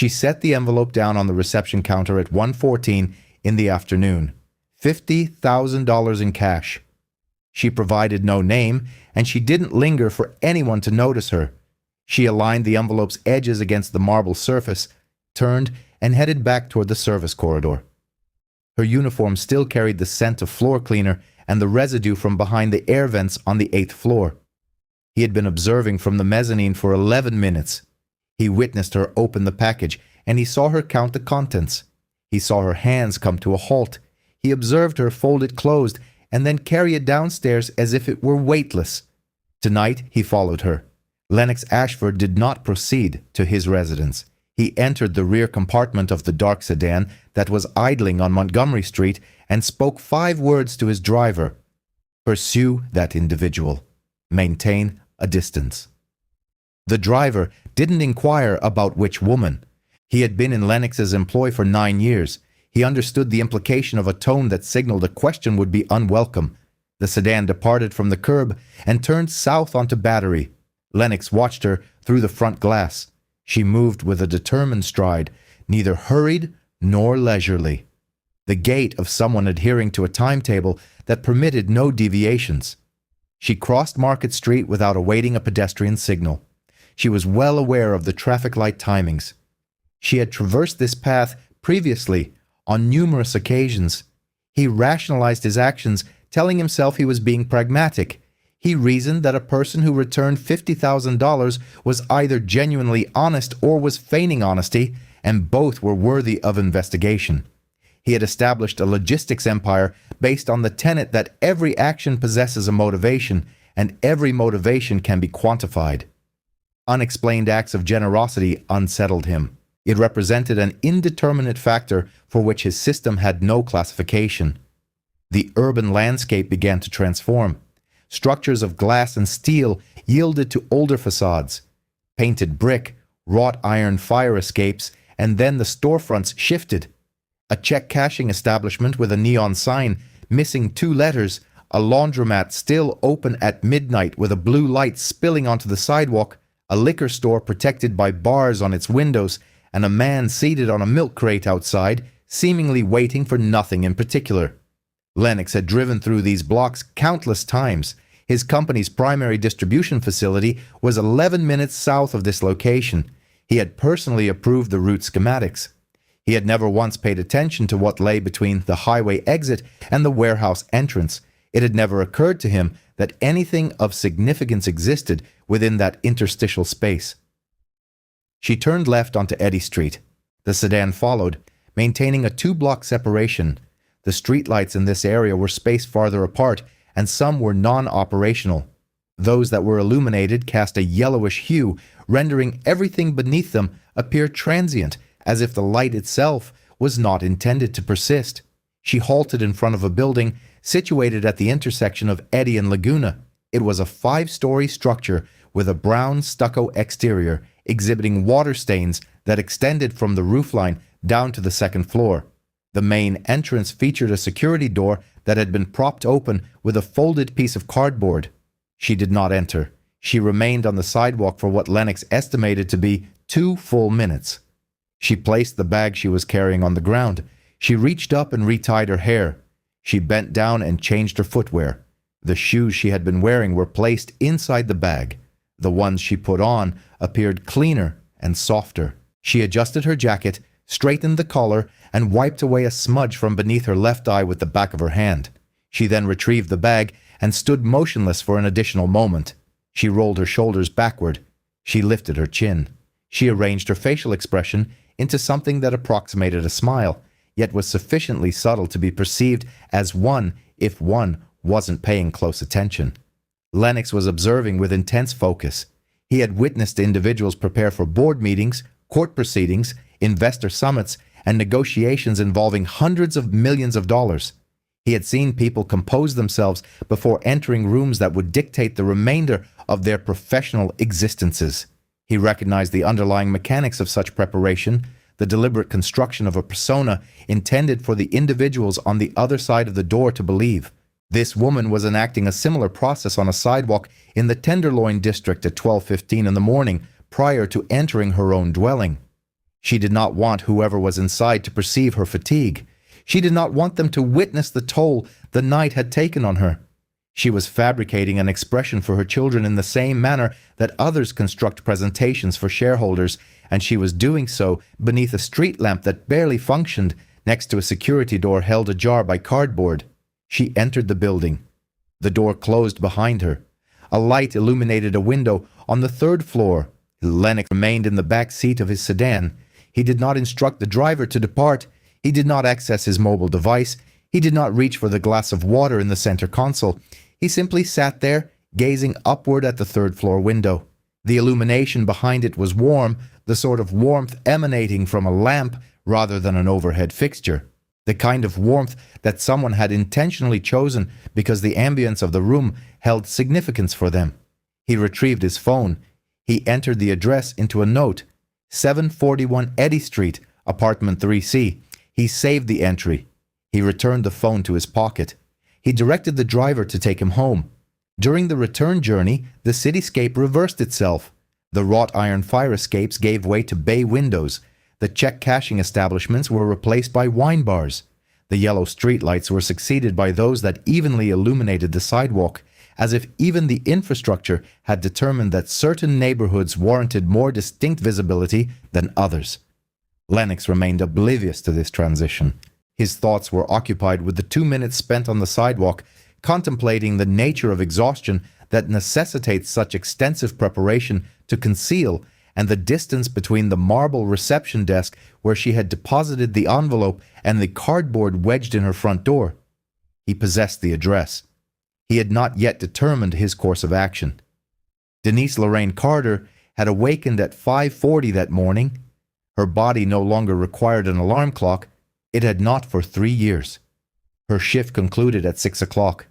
She set the envelope down on the reception counter at 1:14 in the afternoon. $50,000 in cash. She provided no name, and she didn't linger for anyone to notice her. She aligned the envelope's edges against the marble surface, turned, and headed back toward the service corridor. Her uniform still carried the scent of floor cleaner and the residue from behind the air vents on the 8th floor. He had been observing from the mezzanine for 11 minutes. He witnessed her open the package, and he saw her count the contents. He saw her hands come to a halt. He observed her fold it closed and then carry it downstairs as if it were weightless. Tonight, he followed her. Lennox Ashford did not proceed to his residence. He entered the rear compartment of the dark sedan that was idling on Montgomery Street and spoke 5 words to his driver. Pursue that individual. Maintain a distance. The driver didn't inquire about which woman. He had been in Lennox's employ for 9 years. He understood the implication of a tone that signaled a question would be unwelcome. The sedan departed from the curb and turned south onto Battery. Lennox watched her through the front glass. She moved with a determined stride, neither hurried nor leisurely. The gait of someone adhering to a timetable that permitted no deviations. She crossed Market Street without awaiting a pedestrian signal. She was well aware of the traffic light timings. She had traversed this path previously on numerous occasions. He rationalized his actions, telling himself he was being pragmatic. He reasoned that a person who returned $50,000 was either genuinely honest or was feigning honesty, and both were worthy of investigation. He had established a logistics empire based on the tenet that every action possesses a motivation, and every motivation can be quantified. Unexplained acts of generosity unsettled him. It represented an indeterminate factor for which his system had no classification. The urban landscape began to transform. Structures of glass and steel yielded to older facades. Painted brick, wrought iron fire escapes, and then the storefronts shifted. A check cashing establishment with a neon sign, missing 2 letters, a laundromat still open at midnight with a blue light spilling onto the sidewalk, a liquor store protected by bars on its windows, and a man seated on a milk crate outside, seemingly waiting for nothing in particular. Lennox had driven through these blocks countless times. His company's primary distribution facility was 11 minutes south of this location. He had personally approved the route schematics. He had never once paid attention to what lay between the highway exit and the warehouse entrance. It had never occurred to him that anything of significance existed within that interstitial space. She turned left onto Eddy Street. The sedan followed, maintaining a 2-block separation. The streetlights in this area were spaced farther apart, and some were non-operational. Those that were illuminated cast a yellowish hue, rendering everything beneath them appear transient, as if the light itself was not intended to persist. She halted in front of a building situated at the intersection of Eddy and Laguna. It was a 5-story structure with a brown stucco exterior, exhibiting water stains that extended from the roofline down to the 2nd floor. The main entrance featured a security door that had been propped open with a folded piece of cardboard. She did not enter. She remained on the sidewalk for what Lennox estimated to be 2 full minutes. She placed the bag she was carrying on the ground. She reached up and retied her hair. She bent down and changed her footwear. The shoes she had been wearing were placed inside the bag. The ones she put on appeared cleaner and softer. She adjusted her jacket, straightened the collar, and wiped away a smudge from beneath her left eye with the back of her hand. She then retrieved the bag and stood motionless for an additional moment. She rolled her shoulders backward. She lifted her chin. She arranged her facial expression into something that approximated a smile, yet was sufficiently subtle to be perceived as one if one wasn't paying close attention. Lennox was observing with intense focus. He had witnessed individuals prepare for board meetings, court proceedings, investor summits, and negotiations involving hundreds of millions of dollars. He had seen people compose themselves before entering rooms that would dictate the remainder of their professional existences. He recognized the underlying mechanics of such preparation, the deliberate construction of a persona intended for the individuals on the other side of the door to believe. This woman was enacting a similar process on a sidewalk in the Tenderloin district at 12:15 in the morning prior to entering her own dwelling. She did not want whoever was inside to perceive her fatigue. She did not want them to witness the toll the night had taken on her. She was fabricating an expression for her children in the same manner that others construct presentations for shareholders, and she was doing so beneath a street lamp that barely functioned, next to a security door held ajar by cardboard. She entered the building. The door closed behind her. A light illuminated a window on the third floor. Lennox remained in the back seat of his sedan. He did not instruct the driver to depart. He did not access his mobile device. He did not reach for the glass of water in the center console. He simply sat there, gazing upward at the third-floor window. The illumination behind it was warm, the sort of warmth emanating from a lamp rather than an overhead fixture. The kind of warmth that someone had intentionally chosen because the ambience of the room held significance for them. He retrieved his phone. He entered the address into a note. 741 Eddy Street, apartment 3C. He saved the entry. He returned the phone to his pocket. He directed the driver to take him home. During the return journey, the cityscape reversed itself. The wrought iron fire escapes gave way to bay windows. The check cashing establishments were replaced by wine bars. The yellow streetlights were succeeded by those that evenly illuminated the sidewalk, as if even the infrastructure had determined that certain neighborhoods warranted more distinct visibility than others. Lennox remained oblivious to this transition. His thoughts were occupied with the 2 minutes spent on the sidewalk, contemplating the nature of exhaustion that necessitates such extensive preparation to conceal, and the distance between the marble reception desk where she had deposited the envelope and the cardboard wedged in her front door. He possessed the address. He had not yet determined his course of action. Denise Lorraine Carter had awakened at 5:40 that morning. Her body no longer required an alarm clock. It had not for 3 years. Her shift concluded at 6 o'clock.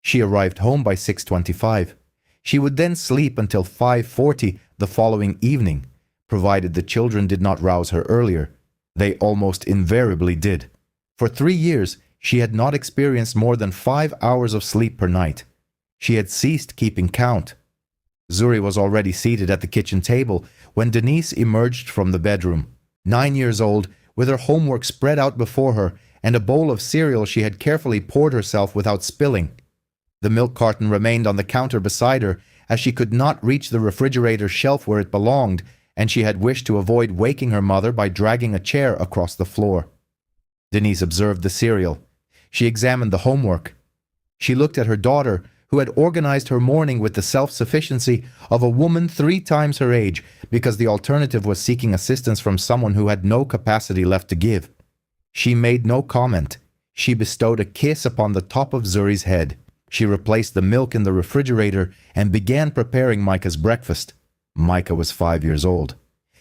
She arrived home by 6:25. She would then sleep until 5:40 the following evening, provided the children did not rouse her earlier. They almost invariably did. For 3 years, she had not experienced more than 5 hours of sleep per night. She had ceased keeping count. Zuri was already seated at the kitchen table when Denise emerged from the bedroom. 9 years old, with her homework spread out before her and a bowl of cereal she had carefully poured herself without spilling. The milk carton remained on the counter beside her, as she could not reach the refrigerator shelf where it belonged, and she had wished to avoid waking her mother by dragging a chair across the floor. Denise observed the cereal. She examined the homework. She looked at her daughter, who had organized her morning with the self-sufficiency of a woman 3 times her age, because the alternative was seeking assistance from someone who had no capacity left to give. She made no comment. She bestowed a kiss upon the top of Zuri's head. She replaced the milk in the refrigerator and began preparing Micah's breakfast. Micah was 5 years old.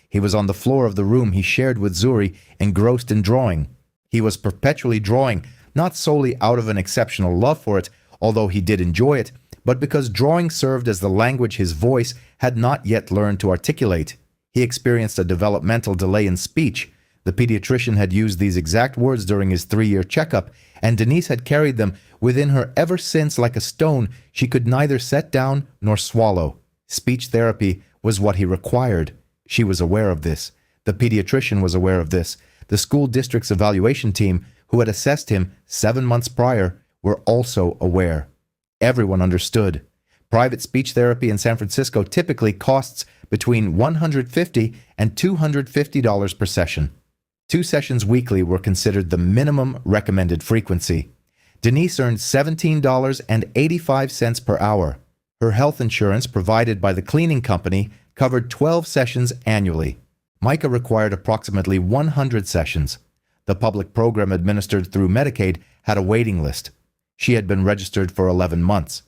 He was on the floor of the room he shared with Zuri, engrossed in drawing. He was perpetually drawing, not solely out of an exceptional love for it, although he did enjoy it, but because drawing served as the language his voice had not yet learned to articulate. He experienced a developmental delay in speech. The pediatrician had used these exact words during his 3-year checkup, and Denise had carried them within her ever since like a stone she could neither set down nor swallow. Speech therapy was what he required. She was aware of this. The pediatrician was aware of this. The school district's evaluation team, who had assessed him 7 months prior, were also aware. Everyone understood. Private speech therapy in San Francisco typically costs between $150 and $250 per session. 2 sessions weekly were considered the minimum recommended frequency. Denise earned $17.85 per hour. Her health insurance provided by the cleaning company covered 12 sessions annually. Micah required approximately 100 sessions. The public program administered through Medicaid had a waiting list. She had been registered for 11 months.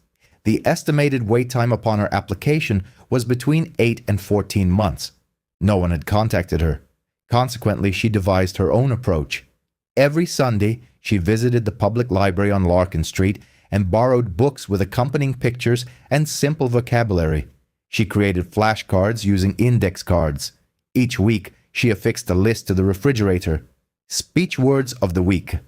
The estimated wait time upon her application was between 8 and 14 months. No one had contacted her. Consequently, she devised her own approach. Every Sunday, she visited the public library on Larkin Street and borrowed books with accompanying pictures and simple vocabulary. She created flashcards using index cards. Each week, she affixed a list to the refrigerator. Speech words of the week.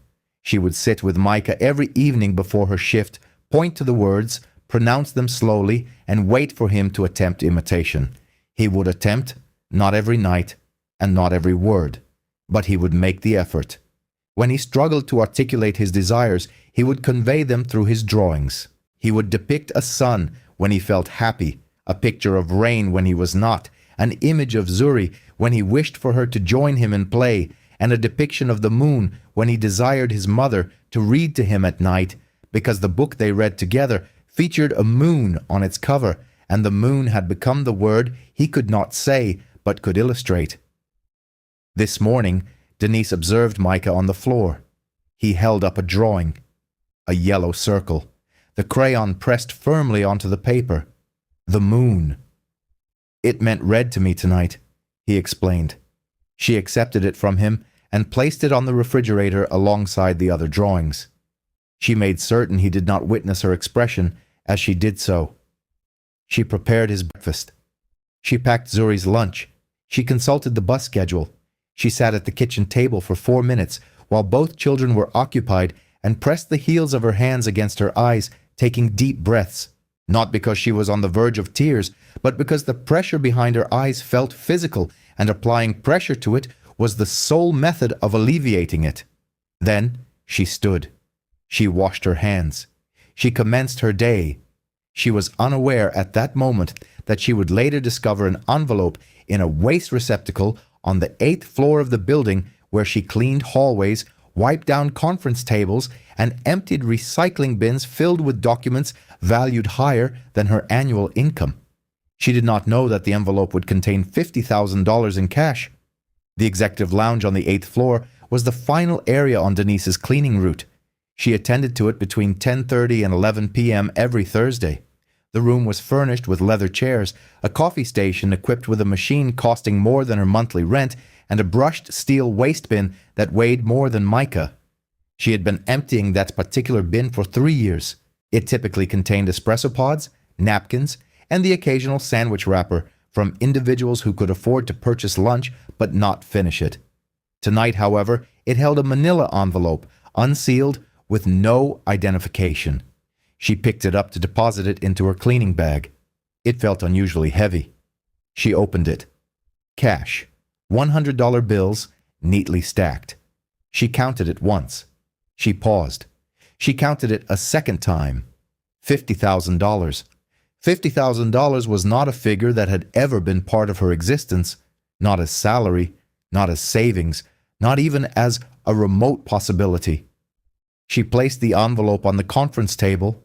She would sit with Micah every evening before her shift, point to the words, pronounce them slowly, and wait for him to attempt imitation. He would attempt, not every night, and not every word, but he would make the effort. When he struggled to articulate his desires, he would convey them through his drawings. He would depict a sun when he felt happy, a picture of rain when he was not, an image of Zuri when he wished for her to join him in play, and a depiction of the moon when he desired his mother to read to him at night, because the book they read together featured a moon on its cover, and the moon had become the word he could not say but could illustrate. This morning, Denise observed Micah on the floor. He held up a drawing, a yellow circle, the crayon pressed firmly onto the paper. The moon. "It meant red to me tonight," he explained. She accepted it from him and placed it on the refrigerator alongside the other drawings. She made certain he did not witness her expression as she did so. She prepared his breakfast. She packed Zuri's lunch. She consulted the bus schedule. She sat at the kitchen table for 4 minutes while both children were occupied and pressed the heels of her hands against her eyes, taking deep breaths. Not because she was on the verge of tears, but because the pressure behind her eyes felt physical, and applying pressure to it was the sole method of alleviating it. Then she stood. She washed her hands. She commenced her day. She was unaware at that moment that she would later discover an envelope in a waste receptacle on the 8th floor of the building, where she cleaned hallways, wiped down conference tables, and emptied recycling bins filled with documents valued higher than her annual income. She did not know that the envelope would contain $50,000 in cash. The executive lounge on the 8th floor was the final area on Denise's cleaning route. She attended to it between 10:30 and 11 p.m. every Thursday. The room was furnished with leather chairs, a coffee station equipped with a machine costing more than her monthly rent, and a brushed steel waste bin that weighed more than mica. She had been emptying that particular bin for 3 years. It typically contained espresso pods, napkins, and the occasional sandwich wrapper from individuals who could afford to purchase lunch but not finish it. Tonight, however, it held a manila envelope, unsealed, with no identification. She picked it up to deposit it into her cleaning bag. It felt unusually heavy. She opened it. Cash. $100 bills, neatly stacked. She counted it once. She paused. She counted it a second time. $50,000. $50,000 was not a figure that had ever been part of her existence, not as salary, not as savings, not even as a remote possibility. She placed the envelope on the conference table.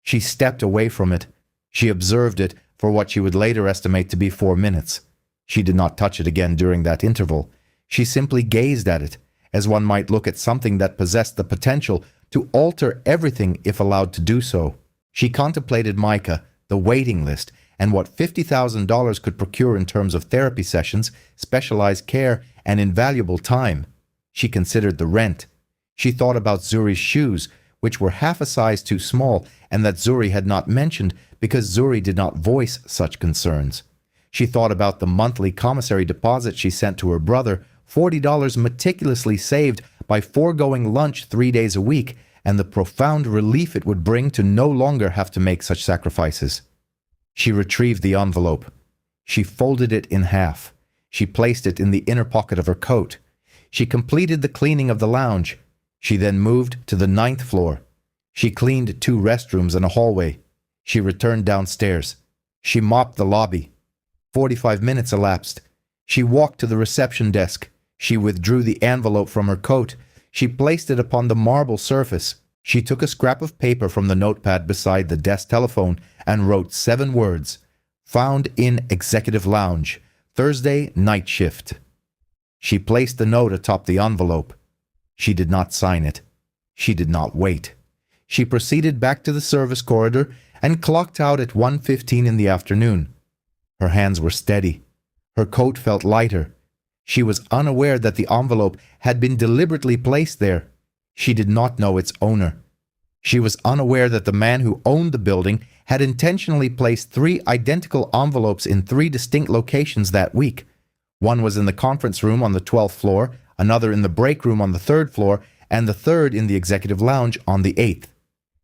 She stepped away from it. She observed it for what she would later estimate to be 4 minutes. She did not touch it again during that interval. She simply gazed at it, as one might look at something that possessed the potential to alter everything if allowed to do so. She contemplated mica, the waiting list, and what $50,000 could procure in terms of therapy sessions, specialized care, and invaluable time. She considered the rent. She thought about Zuri's shoes, which were half a size too small, and that Zuri had not mentioned because Zuri did not voice such concerns. She thought about the monthly commissary deposit she sent to her brother, $40 meticulously saved by foregoing lunch 3 days a week, and the profound relief it would bring to no longer have to make such sacrifices. She retrieved the envelope. She folded it in half. She placed it in the inner pocket of her coat. She completed the cleaning of the lounge. She then moved to the 9th floor. She cleaned 2 restrooms and a hallway. She returned downstairs. She mopped the lobby. 45 minutes elapsed. She walked to the reception desk. She withdrew the envelope from her coat. She placed it upon the marble surface. She took a scrap of paper from the notepad beside the desk telephone and wrote 7 words. Found in executive lounge. Thursday night shift. She placed the note atop the envelope. She did not sign it. She did not wait. She proceeded back to the service corridor and clocked out at 1:15 in the afternoon. Her hands were steady. Her coat felt lighter. She was unaware that the envelope had been deliberately placed there. She did not know its owner. She was unaware that the man who owned the building had intentionally placed 3 identical envelopes in 3 distinct locations that week. One was in the conference room on the 12th floor, another in the break room on the 3rd floor, and the third in the executive lounge on the 8th.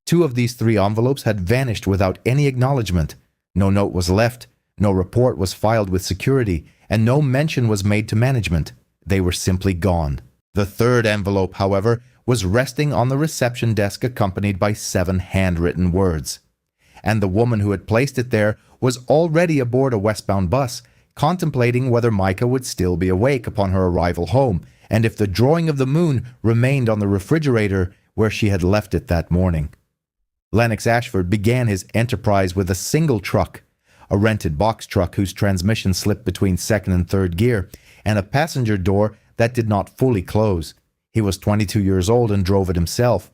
2 of these 3 envelopes had vanished without any acknowledgement. No note was left, no report was filed with security, and no mention was made to management. They were simply gone. The third envelope, however, was resting on the reception desk accompanied by 7 handwritten words. And the woman who had placed it there was already aboard a westbound bus, contemplating whether Micah would still be awake upon her arrival home, and if the drawing of the moon remained on the refrigerator where she had left it that morning. Lennox Ashford began his enterprise with a single truck, a rented box truck whose transmission slipped between second and third gear, and a passenger door that did not fully close. He was 22 years old and drove it himself.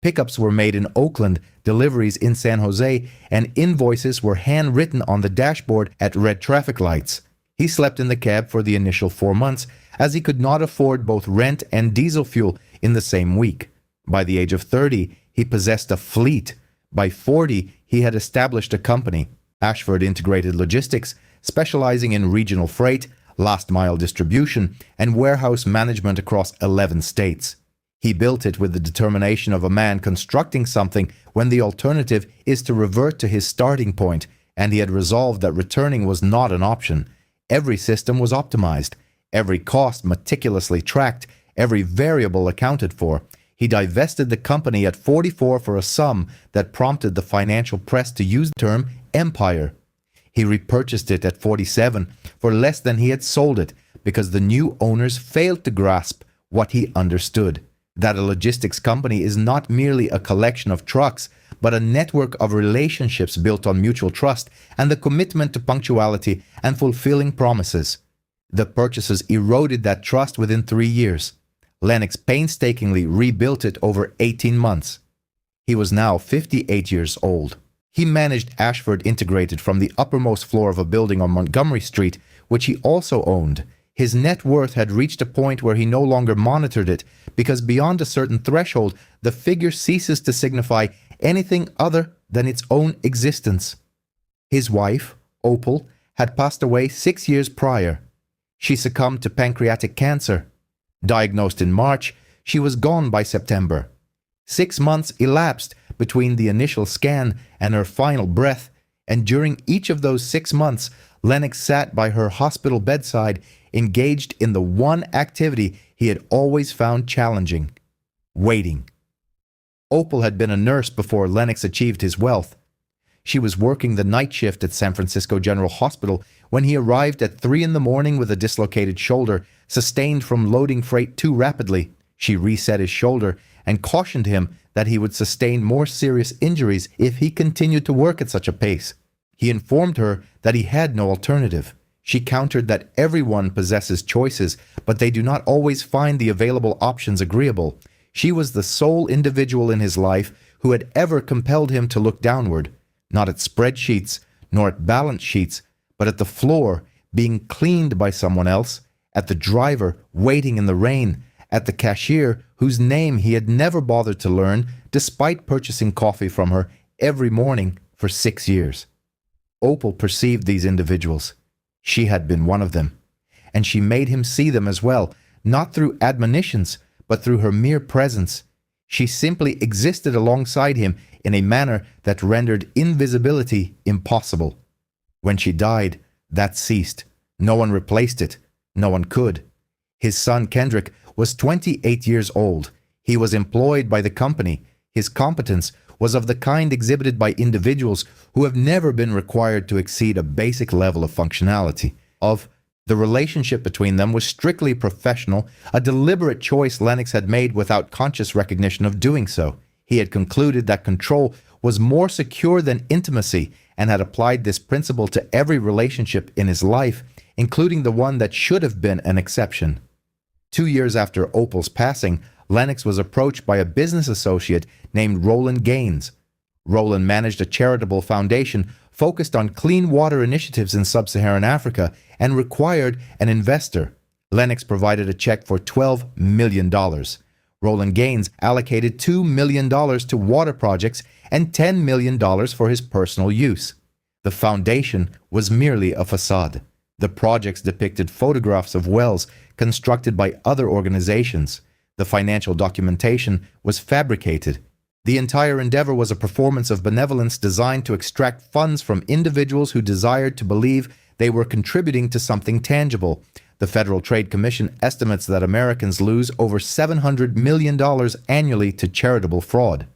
Pickups were made in Oakland, deliveries in San Jose, and invoices were handwritten on the dashboard at red traffic lights. He slept in the cab for the initial 4 months, as he could not afford both rent and diesel fuel in the same week. By the age of 30, he possessed a fleet. By 40, he had established a company, Ashford Integrated Logistics, specializing in regional freight, last-mile distribution, and warehouse management across 11 states. He built it with the determination of a man constructing something when the alternative is to revert to his starting point, and he had resolved that returning was not an option. Every system was optimized, every cost meticulously tracked, every variable accounted for. He divested the company at 44 for a sum that prompted the financial press to use the term empire. He repurchased it at 47 for less than he had sold it because the new owners failed to grasp what he understood, that a logistics company is not merely a collection of trucks, but a network of relationships built on mutual trust and the commitment to punctuality and fulfilling promises. The purchases eroded that trust within 3 years. Lennox painstakingly rebuilt it over 18 months. He was now 58 years old. He managed Ashford Integrated from the uppermost floor of a building on Montgomery Street, which he also owned. His net worth had reached a point where he no longer monitored it, because beyond a certain threshold, the figure ceases to signify anything other than its own existence. His wife, Opal, had passed away 6 years prior. She succumbed to pancreatic cancer. Diagnosed in March, she was gone by September. 6 months elapsed between the initial scan and her final breath, and during each of those 6 months, Lennox sat by her hospital bedside, engaged in the one activity he had always found challenging: waiting. Opal had been a nurse before Lennox achieved his wealth. She was working the night shift at San Francisco General Hospital when he arrived at 3 in the morning with a dislocated shoulder, sustained from loading freight too rapidly. She reset his shoulder and cautioned him that he would sustain more serious injuries if he continued to work at such a pace. He informed her that he had no alternative. She countered that everyone possesses choices, but they do not always find the available options agreeable. She was the sole individual in his life who had ever compelled him to look downward, not at spreadsheets, nor at balance sheets, but at the floor being cleaned by someone else, at the driver waiting in the rain, at the cashier whose name he had never bothered to learn despite purchasing coffee from her every morning for 6 years. Opal perceived these individuals. She had been one of them, and she made him see them as well, not through admonitions, but through her mere presence. She simply existed alongside him in a manner that rendered invisibility impossible. When she died, that ceased. No one replaced it. No one could. His son Kendrick was 28 years old. He was employed by the company. His competence was of the kind exhibited by individuals who have never been required to exceed a basic level of functionality. The relationship between them was strictly professional, a deliberate choice Lennox had made without conscious recognition of doing so. He had concluded that control was more secure than intimacy and had applied this principle to every relationship in his life, including the one that should have been an exception. 2 years after Opal's passing, Lennox was approached by a business associate named Roland Gaines. Roland managed a charitable foundation focused on clean water initiatives in sub-Saharan Africa and required an investor. Lennox provided a check for $12 million. Roland Gaines allocated $2 million to water projects and $10 million for his personal use. The foundation was merely a facade. The projects depicted photographs of wells constructed by other organizations. The financial documentation was fabricated. The entire endeavor was a performance of benevolence designed to extract funds from individuals who desired to believe They were contributing to something tangible. The Federal Trade Commission estimates that Americans lose over $700 million annually to charitable fraud.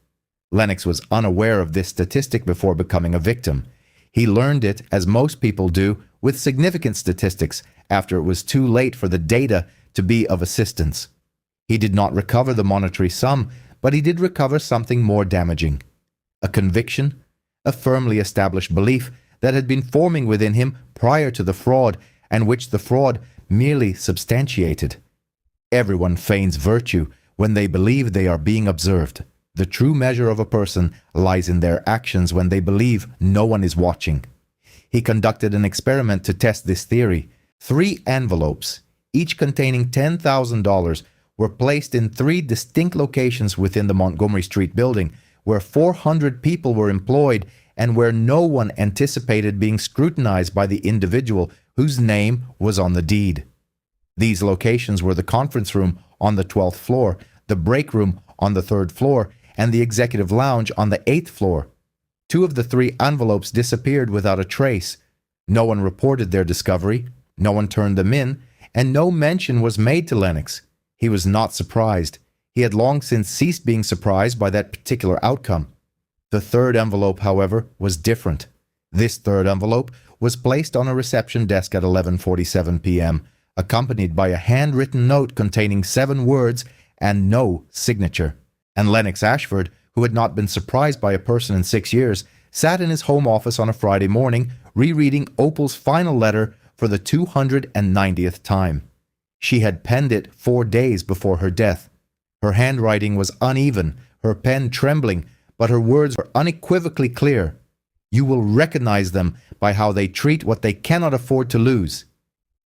Lennox was unaware of this statistic before becoming a victim. He learned it, as most people do, with significant statistics after it was too late for the data to be of assistance. He did not recover the monetary sum, but he did recover something more damaging. A conviction, a firmly established belief that had been forming within him prior to the fraud, and which the fraud merely substantiated. Everyone feigns virtue when they believe they are being observed. The true measure of a person lies in their actions when they believe no one is watching. He conducted an experiment to test this theory. 3 envelopes, each containing $10,000, were placed in 3 distinct locations within the Montgomery Street building, where 400 people were employed and where no one anticipated being scrutinized by the individual whose name was on the deed. These locations were the conference room on the 12th floor, the break room on the 3rd floor, and the executive lounge on the 8th floor. 2 of the 3 envelopes disappeared without a trace. No one reported their discovery, no one turned them in, and no mention was made to Lennox. He was not surprised. He had long since ceased being surprised by that particular outcome. The 3rd envelope, however, was different. This 3rd envelope was placed on a reception desk at 11:47 p.m., accompanied by a handwritten note containing 7 words and no signature. And Lennox Ashford, who had not been surprised by a person in 6 years, sat in his home office on a Friday morning, rereading Opal's final letter for the 290th time. She had penned it 4 days before her death. Her handwriting was uneven, her pen trembling, but her words were unequivocally clear. You will recognize them by how they treat what they cannot afford to lose.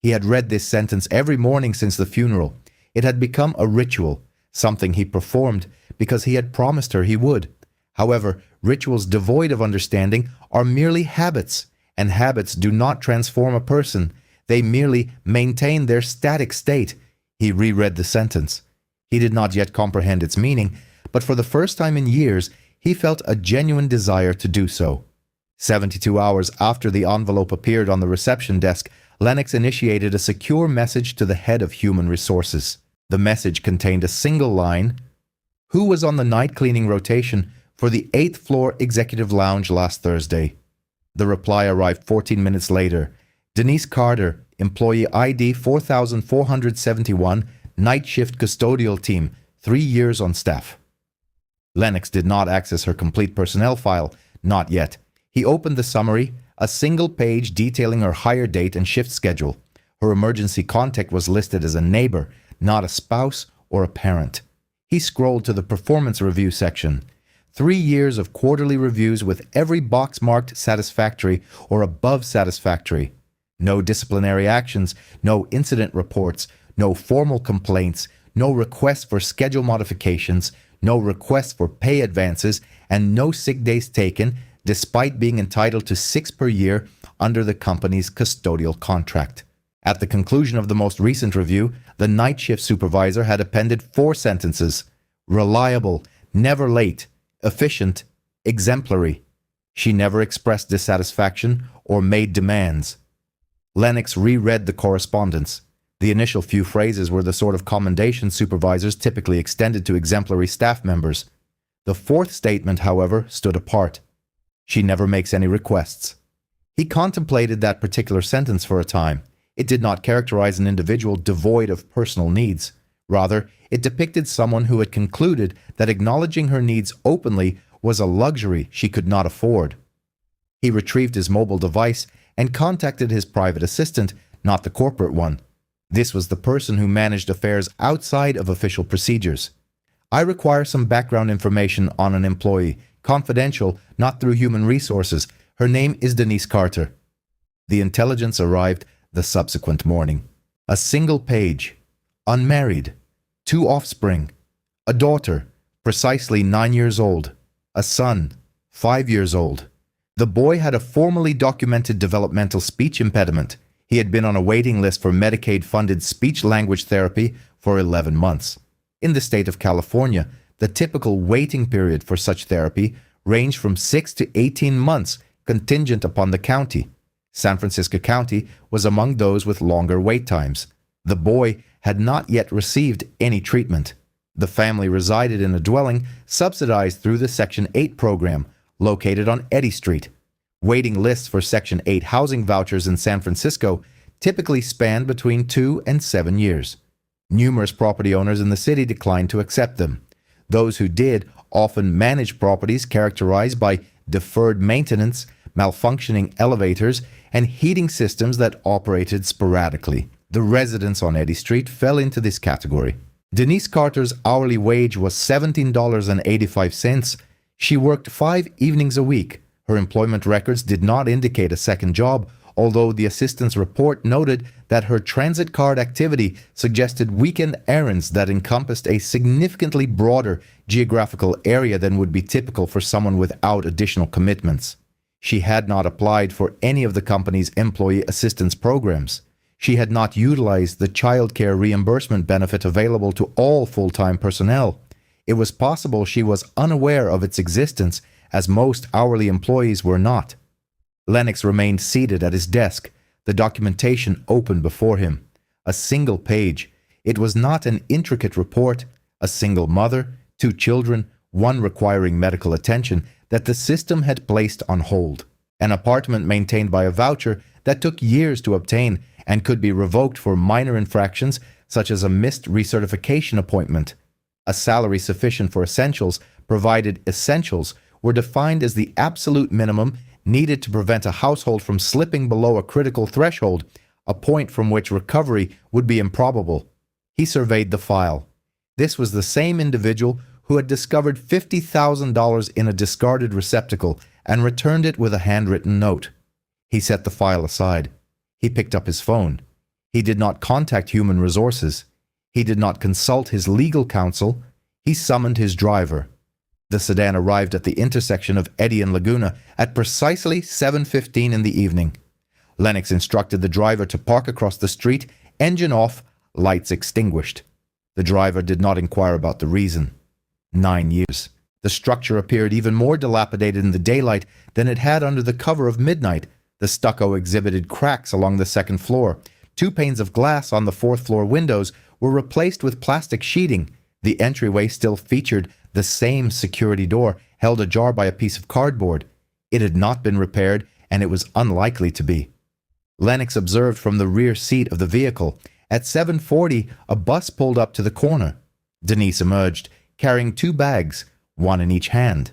He had read this sentence every morning since the funeral. It had become a ritual, something he performed because he had promised her he would. However, rituals devoid of understanding are merely habits, and habits do not transform a person. They merely maintain their static state. He reread the sentence. He did not yet comprehend its meaning, but for the first time in years, he felt a genuine desire to do so. 72 hours after the envelope appeared on the reception desk, Lennox initiated a secure message to the head of human resources. The message contained a single line: "Who was on the night cleaning rotation for the 8th floor executive lounge last Thursday?" The reply arrived 14 minutes later. Denise Carter, employee ID 4471, night shift custodial team, 3 years on staff. Lennox did not access her complete personnel file, not yet. He opened the summary, a single page detailing her hire date and shift schedule. Her emergency contact was listed as a neighbor, not a spouse or a parent. He scrolled to the performance review section. 3 years of quarterly reviews with every box marked satisfactory or above satisfactory. No disciplinary actions, no incident reports, no formal complaints, no requests for schedule modifications, no requests for pay advances, and no sick days taken, despite being entitled to 6 per year under the company's custodial contract. At the conclusion of the most recent review, the night shift supervisor had appended 4 sentences: reliable, never late, efficient, exemplary. She never expressed dissatisfaction or made demands. Lennox reread the correspondence. The initial few phrases were the sort of commendation supervisors typically extended to exemplary staff members. The 4th statement, however, stood apart. She never makes any requests. He contemplated that particular sentence for a time. It did not characterize an individual devoid of personal needs. Rather, it depicted someone who had concluded that acknowledging her needs openly was a luxury she could not afford. He retrieved his mobile device and contacted his private assistant, not the corporate one. This was the person who managed affairs outside of official procedures. "I require some background information on an employee, confidential, not through human resources. Her name is Denise Carter." The intelligence arrived the subsequent morning. A single page. Unmarried. 2 offspring. A daughter, precisely 9 years old. A son, 5 years old. The boy had a formally documented developmental speech impediment. He had been on a waiting list for Medicaid-funded speech-language therapy for 11 months. In the state of California, the typical waiting period for such therapy ranged from 6 to 18 months, contingent upon the county. San Francisco County was among those with longer wait times. The boy had not yet received any treatment. The family resided in a dwelling subsidized through the Section 8 program, located on Eddy Street. Waiting lists for Section 8 housing vouchers in San Francisco typically spanned between 2 and 7 years. Numerous property owners in the city declined to accept them. Those who did often managed properties characterized by deferred maintenance, malfunctioning elevators, and heating systems that operated sporadically. The residents on Eddy Street fell into this category. Denise Carter's hourly wage was $17.85. She worked 5 evenings a week. Her employment records did not indicate a second job, although the assistant's report noted that her transit card activity suggested weekend errands that encompassed a significantly broader geographical area than would be typical for someone without additional commitments. She had not applied for any of the company's employee assistance programs. She had not utilized the child care reimbursement benefit available to all full-time personnel. It was possible she was unaware of its existence, as most hourly employees were not. Lennox remained seated at his desk, the documentation open before him. A single page. It was not an intricate report. A single mother, 2 children, 1 requiring medical attention that the system had placed on hold. An apartment maintained by a voucher that took years to obtain and could be revoked for minor infractions such as a missed recertification appointment. A salary sufficient for essentials, provided essentials were defined as the absolute minimum needed to prevent a household from slipping below a critical threshold, a point from which recovery would be improbable. He surveyed the file. This was the same individual who had discovered $50,000 in a discarded receptacle and returned it with a handwritten note. He set the file aside. He picked up his phone. He did not contact human resources. He did not consult his legal counsel. He summoned his driver. The sedan arrived at the intersection of Eddy and Laguna at precisely 7:15 in the evening. Lennox instructed the driver to park across the street, engine off, lights extinguished. The driver did not inquire about the reason. 9 years. The structure appeared even more dilapidated in the daylight than it had under the cover of midnight. The stucco exhibited cracks along the second floor. 2 panes of glass on the 4th floor windows were replaced with plastic sheeting. The entryway still featured the same security door, held ajar by a piece of cardboard. It had not been repaired, and it was unlikely to be. Lennox observed from the rear seat of the vehicle. At 7:40, a bus pulled up to the corner. Denise emerged, carrying 2 bags, 1 in each hand.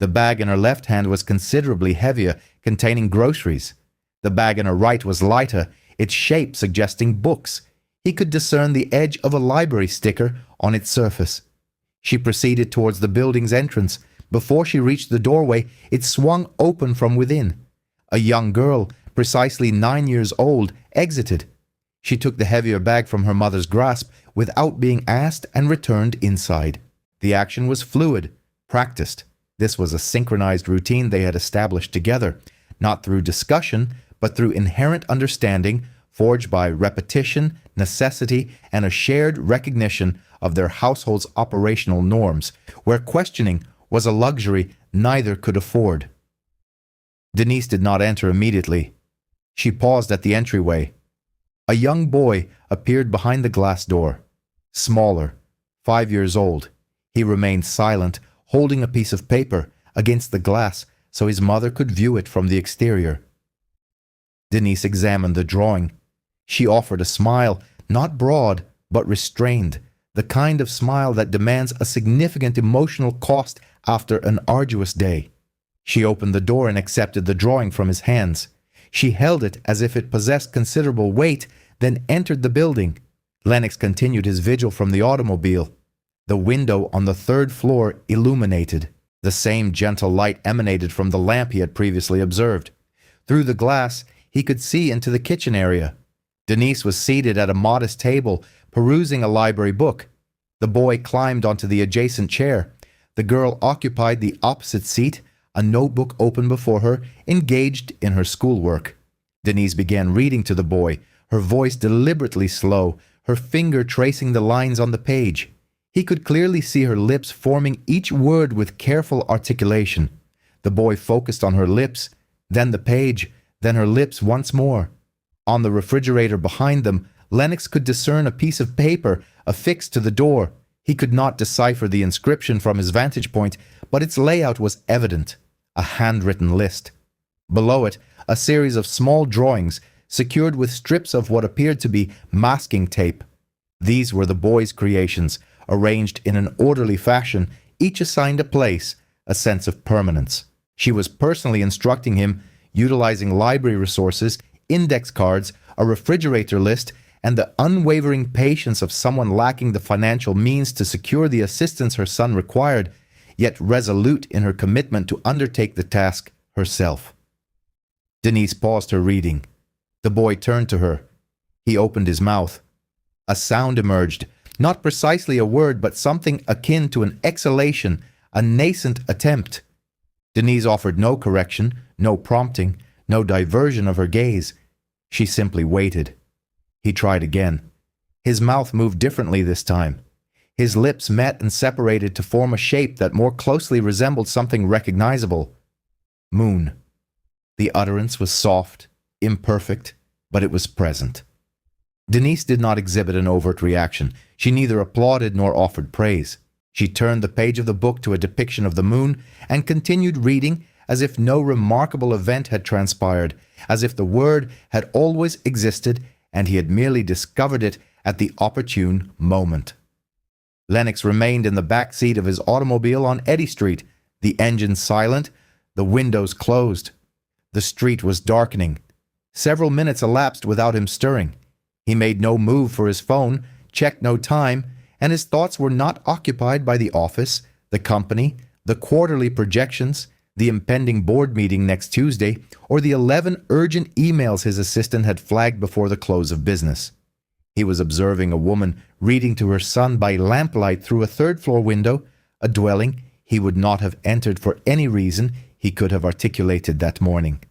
The bag in her left hand was considerably heavier, containing groceries. The bag in her right was lighter, its shape suggesting books. He could discern the edge of a library sticker on its surface. She proceeded towards the building's entrance. Before she reached the doorway, it swung open from within. A young girl, precisely 9 years old, exited. She took the heavier bag from her mother's grasp without being asked and returned inside. The action was fluid, practiced. This was a synchronized routine they had established together, not through discussion, but through inherent understanding, forged by repetition, necessity, and a shared recognition of their household's operational norms, where questioning was a luxury neither could afford. Denise did not enter immediately. She paused at the entryway. A young boy appeared behind the glass door. Smaller, 5 years old. He remained silent, holding a piece of paper against the glass so his mother could view it from the exterior. Denise examined the drawing. She offered a smile, not broad, but restrained, the kind of smile that demands a significant emotional cost after an arduous day. She opened the door and accepted the drawing from his hands. She held it as if it possessed considerable weight, then entered the building. Lennox continued his vigil from the automobile. The window on the 3rd floor illuminated. The same gentle light emanated from the lamp he had previously observed. Through the glass, he could see into the kitchen area. Denise was seated at a modest table, perusing a library book. The boy climbed onto the adjacent chair. The girl occupied the opposite seat, a notebook open before her, engaged in her schoolwork. Denise began reading to the boy, her voice deliberately slow, her finger tracing the lines on the page. He could clearly see her lips forming each word with careful articulation. The boy focused on her lips, then the page, then her lips once more. On the refrigerator behind them, Lennox could discern a piece of paper affixed to the door. He could not decipher the inscription from his vantage point, but its layout was evident. A handwritten list. Below it, a series of small drawings, secured with strips of what appeared to be masking tape. These were the boy's creations, arranged in an orderly fashion, each assigned a place, a sense of permanence. She was personally instructing him, utilizing library resources, index cards, a refrigerator list, and the unwavering patience of someone lacking the financial means to secure the assistance her son required, yet resolute in her commitment to undertake the task herself. Denise paused her reading. The boy turned to her. He opened his mouth. A sound emerged, not precisely a word, but something akin to an exhalation, a nascent attempt. Denise offered no correction, no prompting, no diversion of her gaze. She simply waited. He tried again. His mouth moved differently this time. His lips met and separated to form a shape that more closely resembled something recognizable. Moon. The utterance was soft, imperfect, but it was present. Denise did not exhibit an overt reaction. She neither applauded nor offered praise. She turned the page of the book to a depiction of the moon and continued reading as if no remarkable event had transpired, as if the word had always existed and he had merely discovered it at the opportune moment. Lennox remained in the back seat of his automobile on Eddy Street, the engine silent, the windows closed. The street was darkening. Several minutes elapsed without him stirring. He made no move for his phone, checked no time, and his thoughts were not occupied by the office, the company, the quarterly projections, the impending board meeting next Tuesday, or the 11 urgent emails his assistant had flagged before the close of business. He was observing a woman reading to her son by lamplight through a third-floor window, a dwelling he would not have entered for any reason he could have articulated that morning.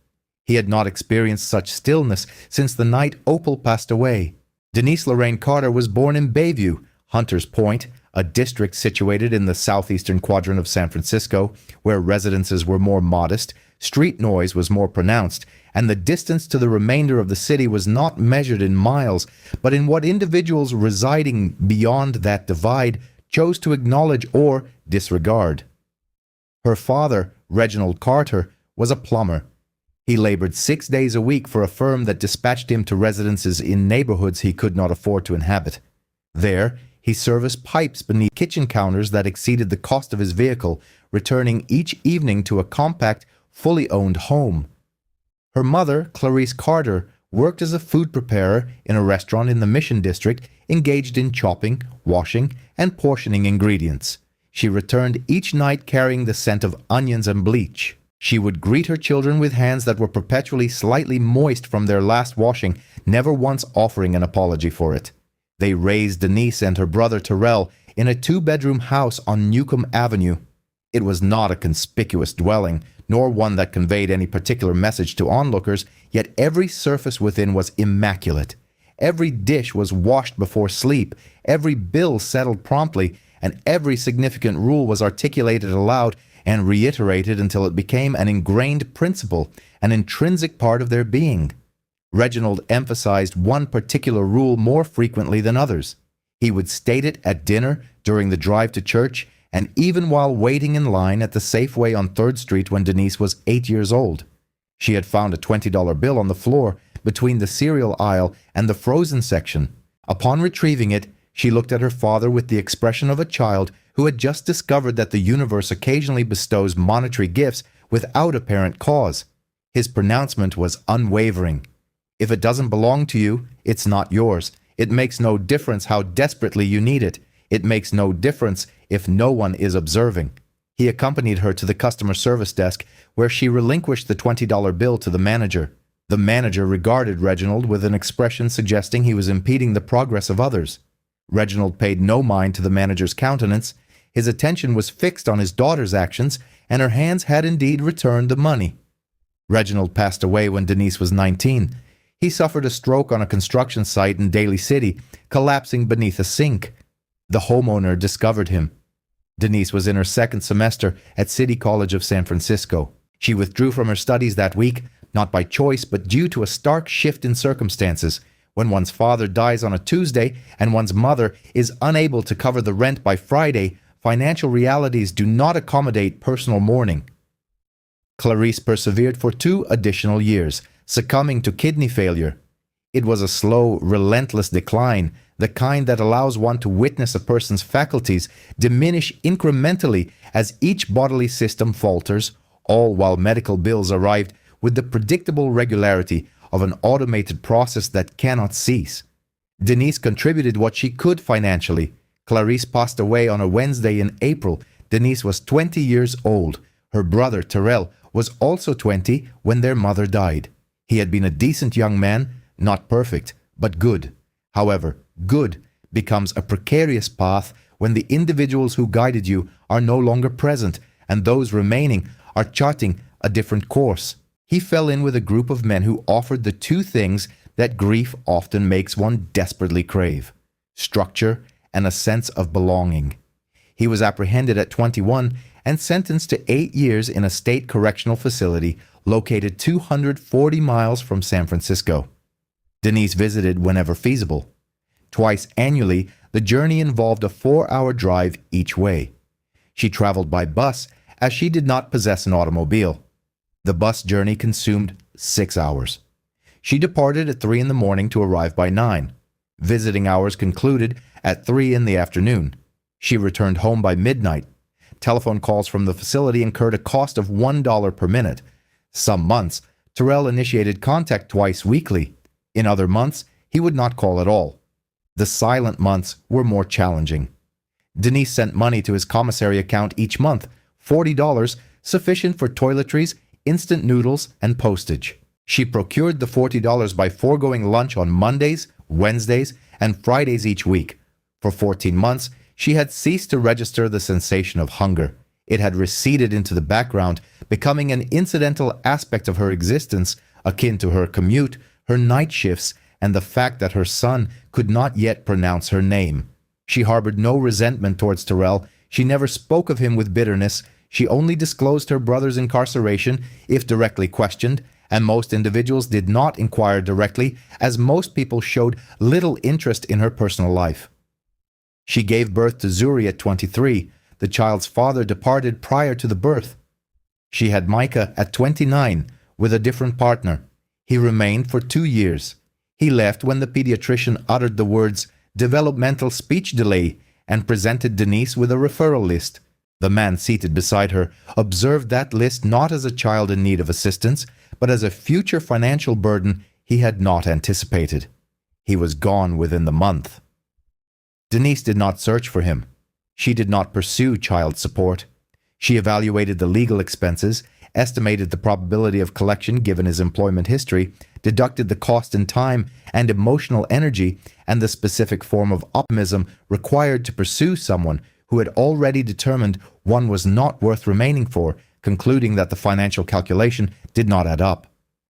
He had not experienced such stillness since the night Opal passed away. Denise Lorraine Carter was born in Bayview, Hunters Point, a district situated in the southeastern quadrant of San Francisco, where residences were more modest, street noise was more pronounced, and the distance to the remainder of the city was not measured in miles, but in what individuals residing beyond that divide chose to acknowledge or disregard. Her father, Reginald Carter, was a plumber. He labored 6 days a week for a firm that dispatched him to residences in neighborhoods he could not afford to inhabit. There, he serviced pipes beneath kitchen counters that exceeded the cost of his vehicle, returning each evening to a compact, fully owned home. Her mother, Clarice Carter, worked as a food preparer in a restaurant in the Mission District, engaged in chopping, washing, and portioning ingredients. She returned each night carrying the scent of onions and bleach. She would greet her children with hands that were perpetually slightly moist from their last washing, never once offering an apology for it. They raised Denise and her brother Terrell in a 2-bedroom house on Newcomb Avenue. It was not a conspicuous dwelling, nor one that conveyed any particular message to onlookers, yet every surface within was immaculate. Every dish was washed before sleep, every bill settled promptly, and every significant rule was articulated aloud and reiterated until it became an ingrained principle, an intrinsic part of their being. Reginald emphasized one particular rule more frequently than others. He would state it at dinner, during the drive to church, and even while waiting in line at the Safeway on 3rd Street when Denise was 8 years old. She had found a $20 bill on the floor between the cereal aisle and the frozen section. Upon retrieving it, she looked at her father with the expression of a child who had just discovered that the universe occasionally bestows monetary gifts without apparent cause. His pronouncement was unwavering. If it doesn't belong to you, it's not yours. It makes no difference how desperately you need it. It makes no difference if no one is observing. He accompanied her to the customer service desk, where she relinquished the $20 bill to the manager. The manager regarded Reginald with an expression suggesting he was impeding the progress of others. Reginald paid no mind to the manager's countenance. His attention was fixed on his daughter's actions, and her hands had indeed returned the money. Reginald passed away when Denise was 19. He suffered a stroke on a construction site in Daly City, collapsing beneath a sink. The homeowner discovered him. Denise was in her second semester at City College of San Francisco. She withdrew from her studies that week, not by choice but due to a stark shift in circumstances. When one's father dies on a Tuesday and one's mother is unable to cover the rent by Friday, financial realities do not accommodate personal mourning. Clarice persevered for 2 additional years, succumbing to kidney failure. It was a slow, relentless decline, the kind that allows one to witness a person's faculties diminish incrementally as each bodily system falters, all while medical bills arrived with the predictable regularity of an automated process that cannot cease. Denise contributed what she could financially. Clarice passed away on a Wednesday in April. Denise was 20 years old. Her brother, Terrell, was also 20 when their mother died. He had been a decent young man, not perfect, but good. However, good becomes a precarious path when the individuals who guided you are no longer present and those remaining are charting a different course. He fell in with a group of men who offered the 2 things that grief often makes one desperately crave: structure and a sense of belonging. He was apprehended at 21 and sentenced to 8 years in a state correctional facility located 240 miles from San Francisco. Denise visited whenever feasible. Twice annually, the journey involved a 4-hour drive each way. She traveled by bus as she did not possess an automobile. The bus journey consumed 6 hours. She departed at 3 in the morning to arrive by 9. Visiting hours concluded at 3 in the afternoon. She returned home by midnight. Telephone calls from the facility incurred a cost of $1 per minute. Some months, Terrell initiated contact twice weekly. In other months, he would not call at all. The silent months were more challenging. Denise sent money to his commissary account each month, $40, sufficient for toiletries, instant noodles, and postage. She procured the $40 by foregoing lunch on Mondays, Wednesdays, and Fridays each week. For 14 months, she had ceased to register the sensation of hunger. It had receded into the background, becoming an incidental aspect of her existence, akin to her commute, her night shifts, and the fact that her son could not yet pronounce her name. She harbored no resentment towards Terrell. She never spoke of him with bitterness. She only disclosed her brother's incarceration if directly questioned, and most individuals did not inquire directly, as most people showed little interest in her personal life. She gave birth to Zuri at 23. The child's father departed prior to the birth. She had Micah at 29 with a different partner. He remained for 2 years. He left when the pediatrician uttered the words developmental speech delay and presented Denise with a referral list. The man seated beside her observed that list not as a child in need of assistance, but as a future financial burden he had not anticipated. He was gone within the month. Denise did not search for him. She did not pursue child support. She evaluated the legal expenses, estimated the probability of collection given his employment history, deducted the cost in time and emotional energy, and the specific form of optimism required to pursue someone who had already determined one was not worth remaining for, concluding that the financial calculation did not add up.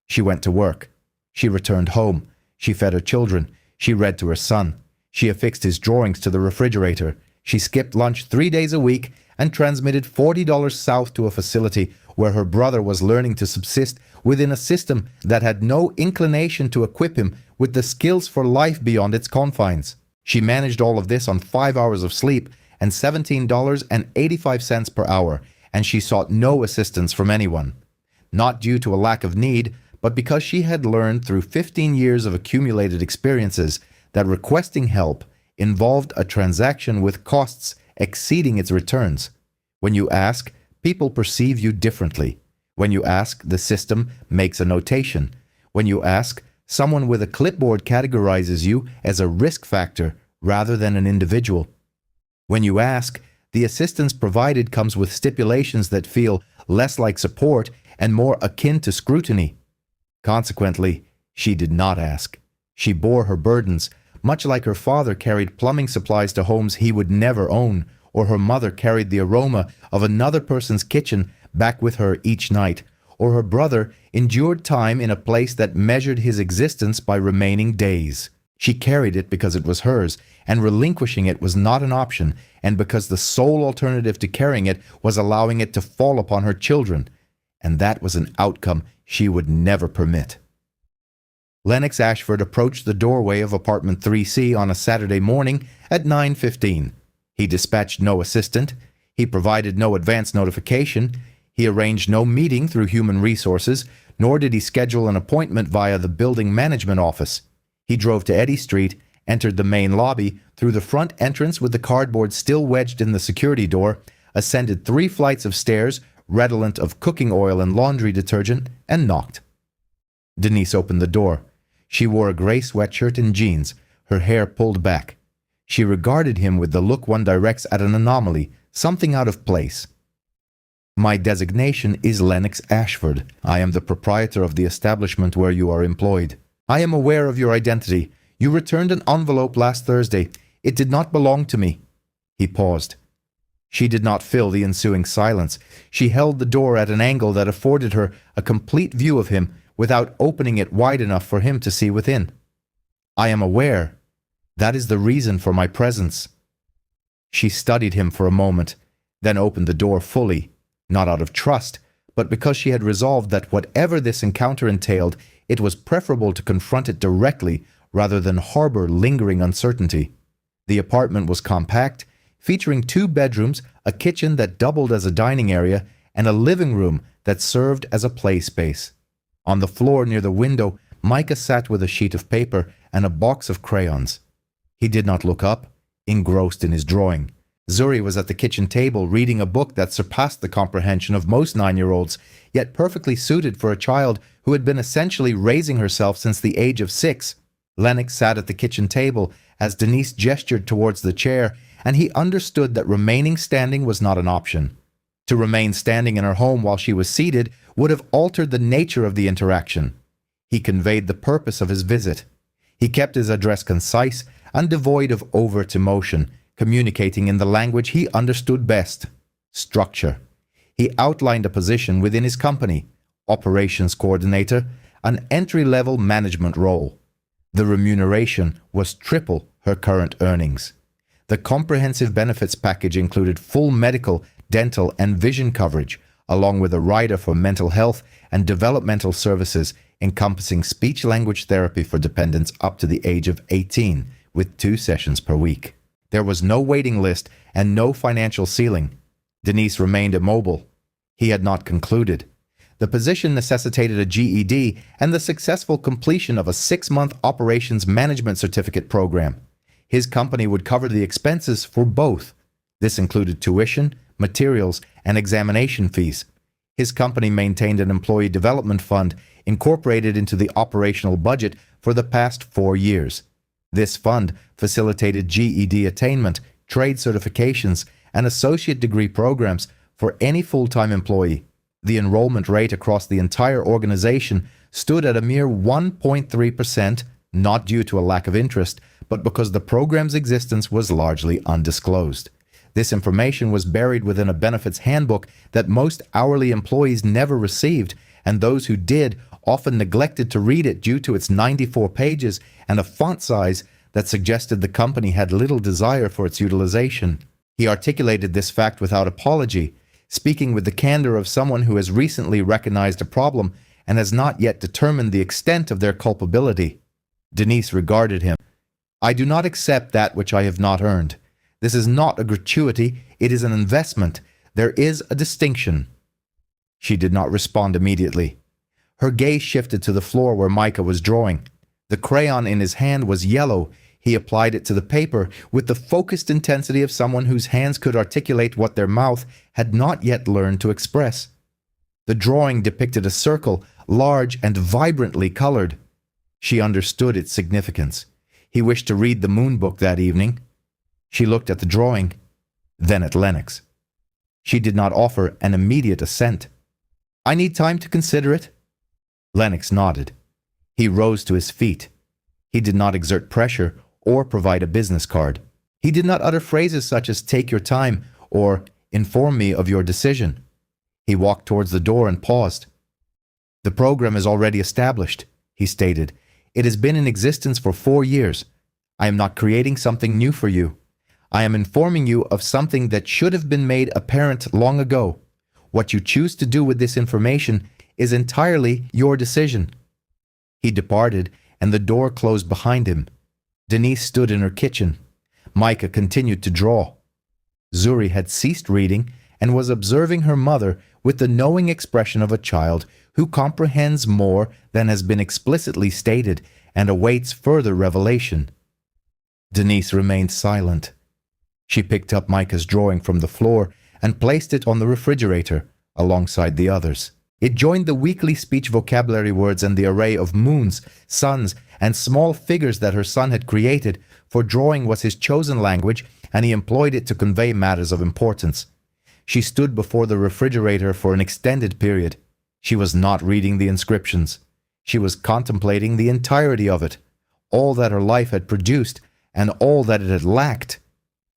She went to work. She returned home. She fed her children. She read to her son. She affixed his drawings to the refrigerator. She skipped lunch 3 days a week and transmitted $40 south to a facility where her brother was learning to subsist within a system that had no inclination to equip him with the skills for life beyond its confines. She managed all of this on 5 hours of sleep and $17.85 per hour, and she sought no assistance from anyone. Not due to a lack of need, but because she had learned through 15 years of accumulated experiences that requesting help involved a transaction with costs exceeding its returns. When you ask, people perceive you differently. When you ask, the system makes a notation. When you ask, someone with a clipboard categorizes you as a risk factor rather than an individual. When you ask, the assistance provided comes with stipulations that feel less like support and more akin to scrutiny. Consequently, she did not ask. She bore her burdens, much like her father carried plumbing supplies to homes he would never own, or her mother carried the aroma of another person's kitchen back with her each night, or her brother endured time in a place that measured his existence by remaining days. She carried it because it was hers, and relinquishing it was not an option, and because the sole alternative to carrying it was allowing it to fall upon her children. And that was an outcome she would never permit. Lennox Ashford approached the doorway of apartment 3C on a Saturday morning at 9:15. He dispatched no assistant. He provided no advance notification. He arranged no meeting through human resources, nor did he schedule an appointment via the building management office. He drove to Eddy Street, entered the main lobby through the front entrance with the cardboard still wedged in the security door, ascended 3 flights of stairs redolent of cooking oil and laundry detergent, and knocked. Denise opened the door. She wore a gray sweatshirt and jeans, her hair pulled back. She regarded him with the look one directs at an anomaly, something out of place. "My designation is Lennox Ashford. I am the proprietor of the establishment where you are employed. I am aware of your identity. You returned an envelope last Thursday. It did not belong to me." He paused. She did not fill the ensuing silence. She held the door at an angle that afforded her a complete view of him without opening it wide enough for him to see within. "I am aware. That is the reason for my presence." She studied him for a moment, then opened the door fully, not out of trust, but because she had resolved that whatever this encounter entailed, it was preferable to confront it directly rather than harbor lingering uncertainty. The apartment was compact, featuring 2 bedrooms, a kitchen that doubled as a dining area, and a living room that served as a play space. On the floor near the window, Micah sat with a sheet of paper and a box of crayons. He did not look up, engrossed in his drawing. Zuri was at the kitchen table reading a book that surpassed the comprehension of most 9-year-olds, yet perfectly suited for a child who had been essentially raising herself since the age of 6. Lennox sat at the kitchen table as Denise gestured towards the chair, and he understood that remaining standing was not an option. To remain standing in her home while she was seated would have altered the nature of the interaction. He conveyed the purpose of his visit. He kept his address concise and devoid of overt emotion, communicating in the language he understood best: structure. He outlined a position within his company, operations coordinator, an entry-level management role. The remuneration was triple her current earnings. The comprehensive benefits package included full medical, dental, and vision coverage, along with a rider for mental health and developmental services encompassing speech-language therapy for dependents up to the age of 18, with 2 sessions per week. There was no waiting list and no financial ceiling. Denise remained immobile. He had not concluded. The position necessitated a GED and the successful completion of a 6-month operations management certificate program. His company would cover the expenses for both. This included tuition, materials, and examination fees. His company maintained an employee development fund incorporated into the operational budget for the past 4 years. This fund facilitated GED attainment, trade certifications, and associate degree programs for any full-time employee. The enrollment rate across the entire organization stood at a mere 1.3%, not due to a lack of interest, but because the program's existence was largely undisclosed. This information was buried within a benefits handbook that most hourly employees never received, and those who did often neglected to read it due to its 94 pages and a font size that suggested the company had little desire for its utilization. He articulated this fact without apology, speaking with the candor of someone who has recently recognized a problem and has not yet determined the extent of their culpability. Denise regarded him. "I do not accept that which I have not earned. This is not a gratuity, it is an investment. There is a distinction." She did not respond immediately. Her gaze shifted to the floor where Micah was drawing. The crayon in his hand was yellow. He applied it to the paper with the focused intensity of someone whose hands could articulate what their mouth had not yet learned to express. The drawing depicted a circle, large and vibrantly colored. She understood its significance. He wished to read the moon book that evening. She looked at the drawing, then at Lennox. She did not offer an immediate assent. "I need time to consider it." Lennox nodded. He rose to his feet. He did not exert pressure or provide a business card. He did not utter phrases such as "take your time" or "inform me of your decision." He walked towards the door and paused. "The program is already established," he stated. "It has been in existence for 4 years. I am not creating something new for you. I am informing you of something that should have been made apparent long ago. What you choose to do with this information is entirely your decision." He departed, and the door closed behind him. Denise stood in her kitchen. Micah continued to draw. Zuri had ceased reading and was observing her mother with the knowing expression of a child who comprehends more than has been explicitly stated and awaits further revelation. Denise remained silent. She picked up Micah's drawing from the floor and placed it on the refrigerator alongside the others. It joined the weekly speech vocabulary words and the array of moons, suns, and small figures that her son had created, for drawing was his chosen language, and he employed it to convey matters of importance. She stood before the refrigerator for an extended period. She was not reading the inscriptions. She was contemplating the entirety of it, all that her life had produced, and all that it had lacked.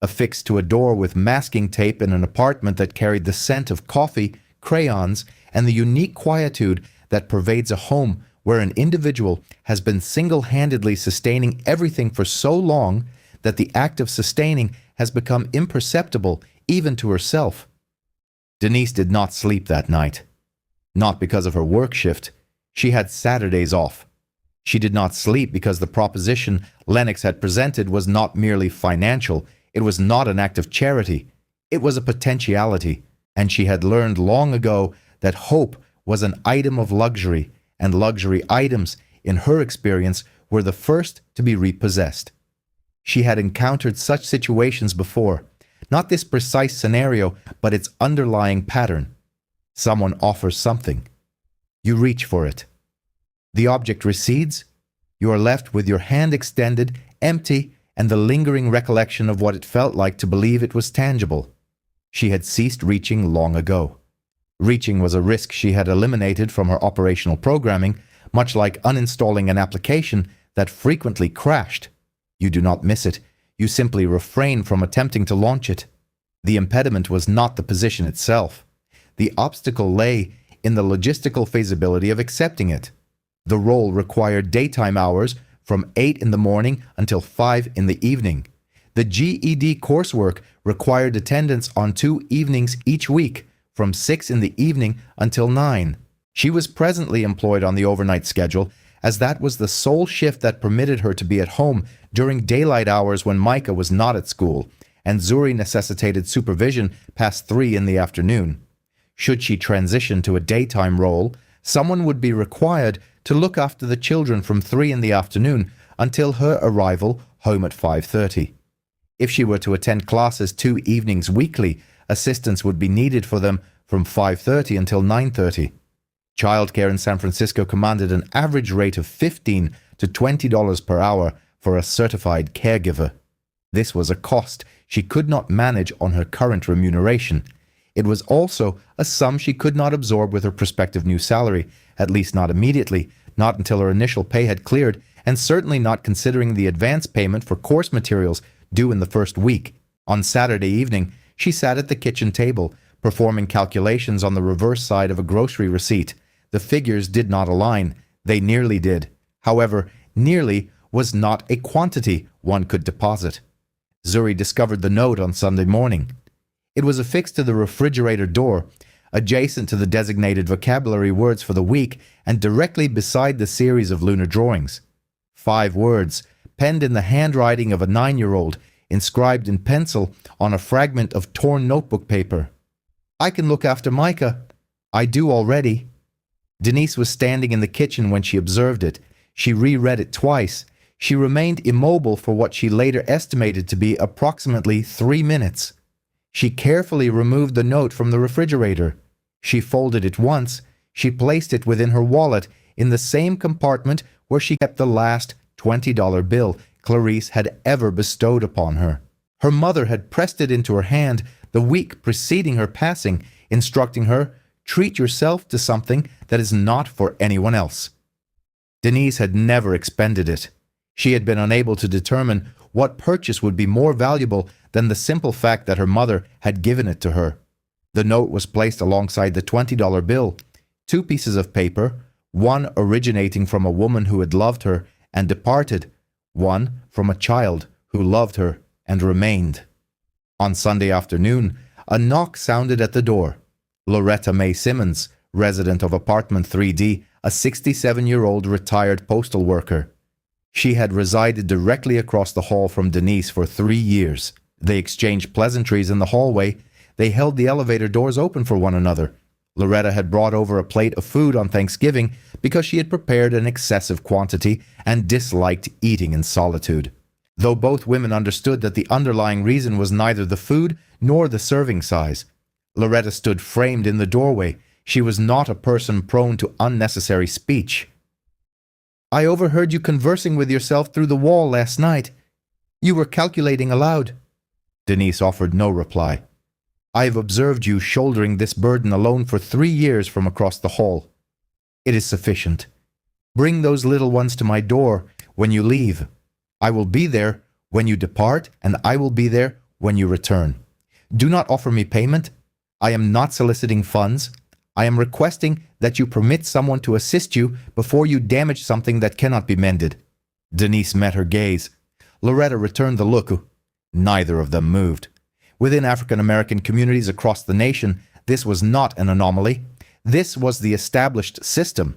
Affixed to a door with masking tape in an apartment that carried the scent of coffee, crayons, and the unique quietude that pervades a home where an individual has been single-handedly sustaining everything for so long that the act of sustaining has become imperceptible even to herself. Denise did not sleep that night. Not because of her work shift. She had Saturdays off. She did not sleep because the proposition Lennox had presented was not merely financial. It was not an act of charity. It was a potentiality, and she had learned long ago that hope was an item of luxury, and luxury items, in her experience, were the first to be repossessed. She had encountered such situations before, not this precise scenario, but its underlying pattern. Someone offers something. You reach for it. The object recedes. You are left with your hand extended, empty, and the lingering recollection of what it felt like to believe it was tangible. She had ceased reaching long ago. Reaching was a risk she had eliminated from her operational programming, much like uninstalling an application that frequently crashed. You do not miss it. You simply refrain from attempting to launch it. The impediment was not the position itself. The obstacle lay in the logistical feasibility of accepting it. The role required daytime hours from 8 in the morning until 5 in the evening. The GED coursework required attendance on 2 evenings each week, from 6 in the evening until 9. She was presently employed on the overnight schedule, as that was the sole shift that permitted her to be at home during daylight hours when Micah was not at school, and Zuri necessitated supervision past 3 in the afternoon. Should she transition to a daytime role, someone would be required to look after the children from 3 in the afternoon until her arrival home at 5:30. If she were to attend classes 2 evenings weekly, assistance would be needed for them from 5:30 until 9:30. Childcare in San Francisco commanded an average rate of $15 to $20 per hour for a certified caregiver. This was a cost she could not manage on her current remuneration. It was also a sum she could not absorb with her prospective new salary, at least not immediately, not until her initial pay had cleared, and certainly not considering the advance payment for course materials due in the first week. On Saturday evening, she sat at the kitchen table, performing calculations on the reverse side of a grocery receipt. The figures did not align. They nearly did. However, nearly was not a quantity one could deposit. Zuri discovered the note on Sunday morning. It was affixed to the refrigerator door, adjacent to the designated vocabulary words for the week and directly beside the series of lunar drawings. 5 words, penned in the handwriting of a 9-year-old, inscribed in pencil on a fragment of torn notebook paper. "I can look after Micah. I do already." Denise was standing in the kitchen when she observed it. She reread it twice. She remained immobile for what she later estimated to be approximately 3 minutes. She carefully removed the note from the refrigerator. She folded it once. She placed it within her wallet in the same compartment where she kept the last $20 bill Clarice had ever bestowed upon her. Her mother had pressed it into her hand the week preceding her passing, instructing her, "Treat yourself to something that is not for anyone else." Denise had never expended it. She had been unable to determine what purchase would be more valuable than the simple fact that her mother had given it to her. The note was placed alongside the $20 bill, 2 pieces of paper, one originating from a woman who had loved her and departed, one from a child who loved her and remained. On Sunday afternoon, a knock sounded at the door. Loretta May Simmons, resident of apartment 3D, a 67-year-old retired postal worker. She had resided directly across the hall from Denise for 3 years. They exchanged pleasantries in the hallway. They held the elevator doors open for one another. Loretta had brought over a plate of food on Thanksgiving because she had prepared an excessive quantity and disliked eating in solitude. Though both women understood that the underlying reason was neither the food nor the serving size. Loretta stood framed in the doorway. She was not a person prone to unnecessary speech. "I overheard you conversing with yourself through the wall last night. You were calculating aloud." Denise offered no reply. "I have observed you shouldering this burden alone for 3 years from across the hall. It is sufficient. Bring those little ones to my door when you leave. I will be there when you depart, and I will be there when you return. Do not offer me payment. I am not soliciting funds. I am requesting that you permit someone to assist you before you damage something that cannot be mended." Denise met her gaze. Loretta returned the look. Neither of them moved. Within African American communities across the nation, this was not an anomaly. This was the established system.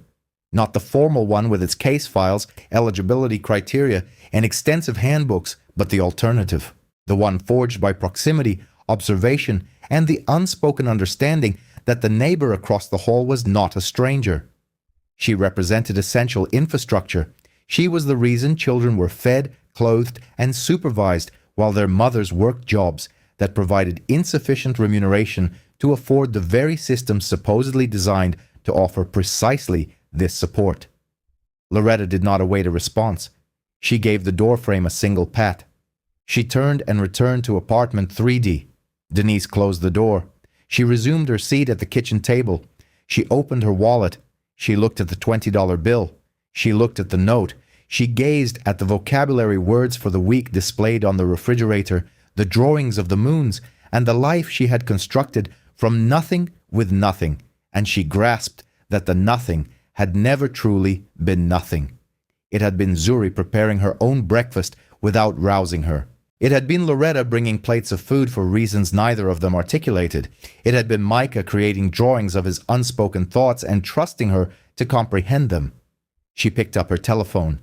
Not the formal one with its case files, eligibility criteria, and extensive handbooks, but the alternative. The one forged by proximity, observation, and the unspoken understanding that the neighbor across the hall was not a stranger. She represented essential infrastructure. She was the reason children were fed, clothed, and supervised while their mothers worked jobs that provided insufficient remuneration to afford the very system supposedly designed to offer precisely this support. Loretta did not await a response. She gave the doorframe a single pat. She turned and returned to apartment 3D. Denise closed the door. She resumed her seat at the kitchen table. She opened her wallet. She looked at the $20 bill. She looked at the note. She gazed at the vocabulary words for the week displayed on the refrigerator, the drawings of the moons, and the life she had constructed from nothing with nothing, and she grasped that the nothing had never truly been nothing. It had been Zuri preparing her own breakfast without rousing her. It had been Loretta bringing plates of food for reasons neither of them articulated. It had been Micah creating drawings of his unspoken thoughts and trusting her to comprehend them. She picked up her telephone.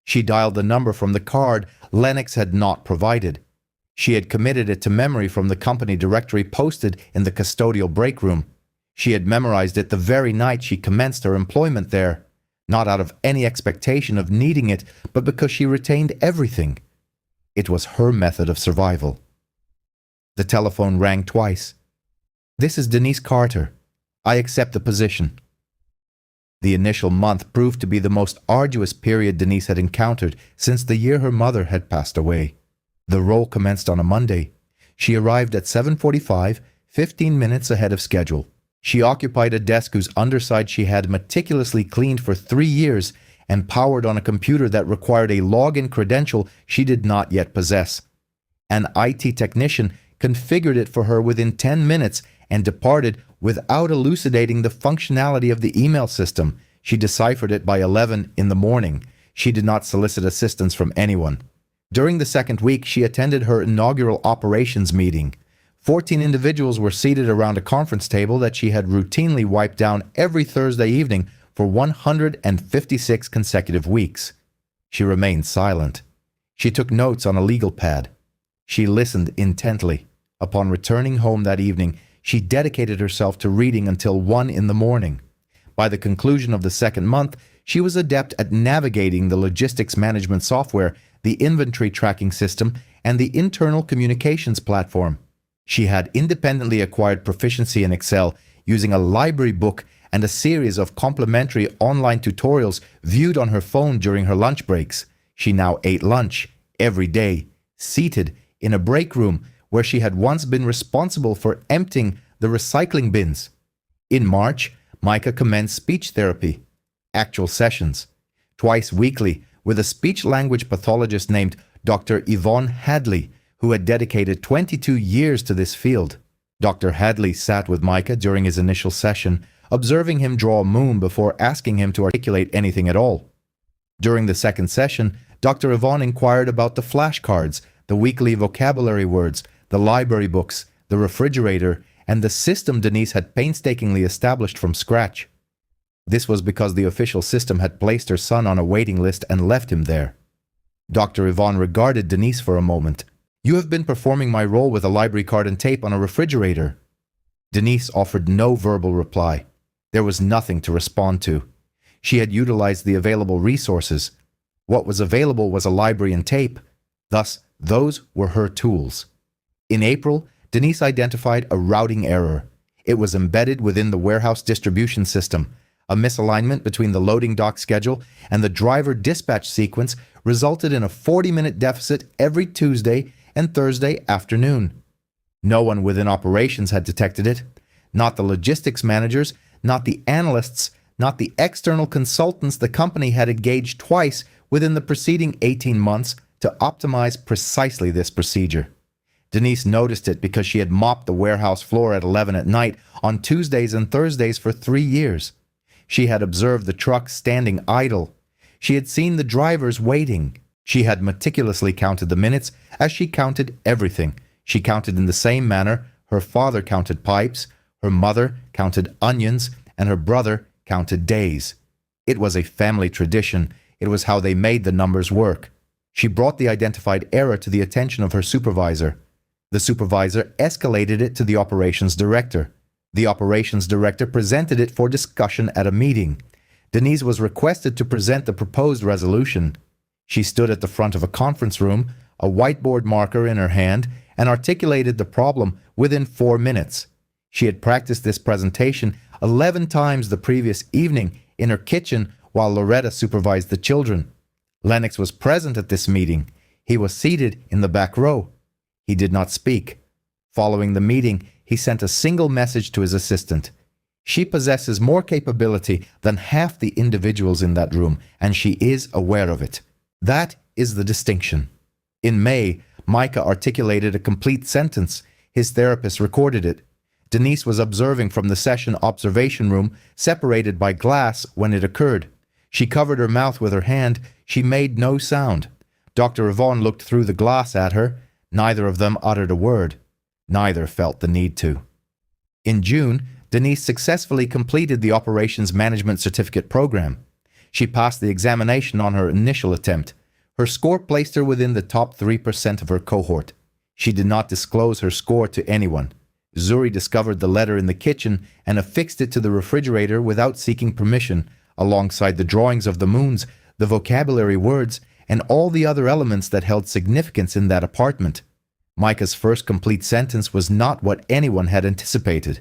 She dialed the number from the card Lennox had not provided. She had committed it to memory from the company directory posted in the custodial break room. She had memorized it the very night she commenced her employment there, not out of any expectation of needing it, but because she retained everything. It was her method of survival. The telephone rang twice. "This is Denise Carter. I accept the position." The initial month proved to be the most arduous period Denise had encountered since the year her mother had passed away. The role commenced on a Monday. She arrived at 7:45, 15 minutes ahead of schedule. She occupied a desk whose underside she had meticulously cleaned for 3 years and powered on a computer that required a login credential she did not yet possess. An IT technician configured it for her within 10 minutes and departed without elucidating the functionality of the email system. She deciphered it by 11 in the morning. She did not solicit assistance from anyone. During the second week, she attended her inaugural operations meeting. 14 individuals were seated around a conference table that she had routinely wiped down every Thursday evening for 156 consecutive weeks. She remained silent. She took notes on a legal pad. She listened intently. Upon returning home that evening, she dedicated herself to reading until 1 in the morning. By the conclusion of the second month, she was adept at navigating the logistics management software, the inventory tracking system, and the internal communications platform. She had independently acquired proficiency in Excel using a library book and a series of complimentary online tutorials viewed on her phone during her lunch breaks. She now ate lunch every day, seated in a break room where she had once been responsible for emptying the recycling bins. In March, Micah commenced speech therapy, actual sessions, twice weekly with a speech-language pathologist named Dr. Yvonne Hadley, who had dedicated 22 years to this field. Dr. Hadley sat with Micah during his initial session, observing him draw a moon before asking him to articulate anything at all. During the second session, Dr. Yvonne inquired about the flashcards, the weekly vocabulary words, the library books, the refrigerator, and the system Denise had painstakingly established from scratch. This was because the official system had placed her son on a waiting list and left him there. Dr. Yvonne regarded Denise for a moment. "You have been performing my role with a library card and tape on a refrigerator." Denise offered no verbal reply. There was nothing to respond to. She had utilized the available resources. What was available was a library and tape. Thus, those were her tools. In April, Denise identified a routing error. It was embedded within the warehouse distribution system. A misalignment between the loading dock schedule and the driver dispatch sequence resulted in a 40-minute deficit every Tuesday and Thursday afternoon. No one within operations had detected it. Not the logistics managers, not the analysts, not the external consultants the company had engaged twice within the preceding 18 months to optimize precisely this procedure. Denise noticed it because she had mopped the warehouse floor at 11 at night on Tuesdays and Thursdays for 3 years. She had observed the trucks standing idle. She had seen the drivers waiting. She had meticulously counted the minutes as she counted everything. She counted in the same manner. Her father counted pipes, her mother counted onions, and her brother counted days. It was a family tradition. It was how they made the numbers work. She brought the identified error to the attention of her supervisor. The supervisor escalated it to the operations director. The operations director presented it for discussion at a meeting. Denise was requested to present the proposed resolution. She stood at the front of a conference room, a whiteboard marker in her hand, and articulated the problem within 4 minutes. She had practiced this presentation 11 times the previous evening in her kitchen while Loretta supervised the children. Lennox was present at this meeting. He was seated in the back row. He did not speak. Following the meeting, he sent a single message to his assistant. "She possesses more capability than half the individuals in that room, and she is aware of it." That is the distinction. In May, Micah articulated a complete sentence. His therapist recorded it. Denise was observing from the session observation room, separated by glass, when it occurred. She covered her mouth with her hand. She made no sound. Dr. Yvonne looked through the glass at her. Neither of them uttered a word. Neither felt the need to. In June, Denise successfully completed the Operations Management Certificate program. She passed the examination on her initial attempt. Her score placed her within the top 3% of her cohort. She did not disclose her score to anyone. Zuri discovered the letter in the kitchen and affixed it to the refrigerator without seeking permission, alongside the drawings of the moons, the vocabulary words, and all the other elements that held significance in that apartment. Micah's first complete sentence was not what anyone had anticipated.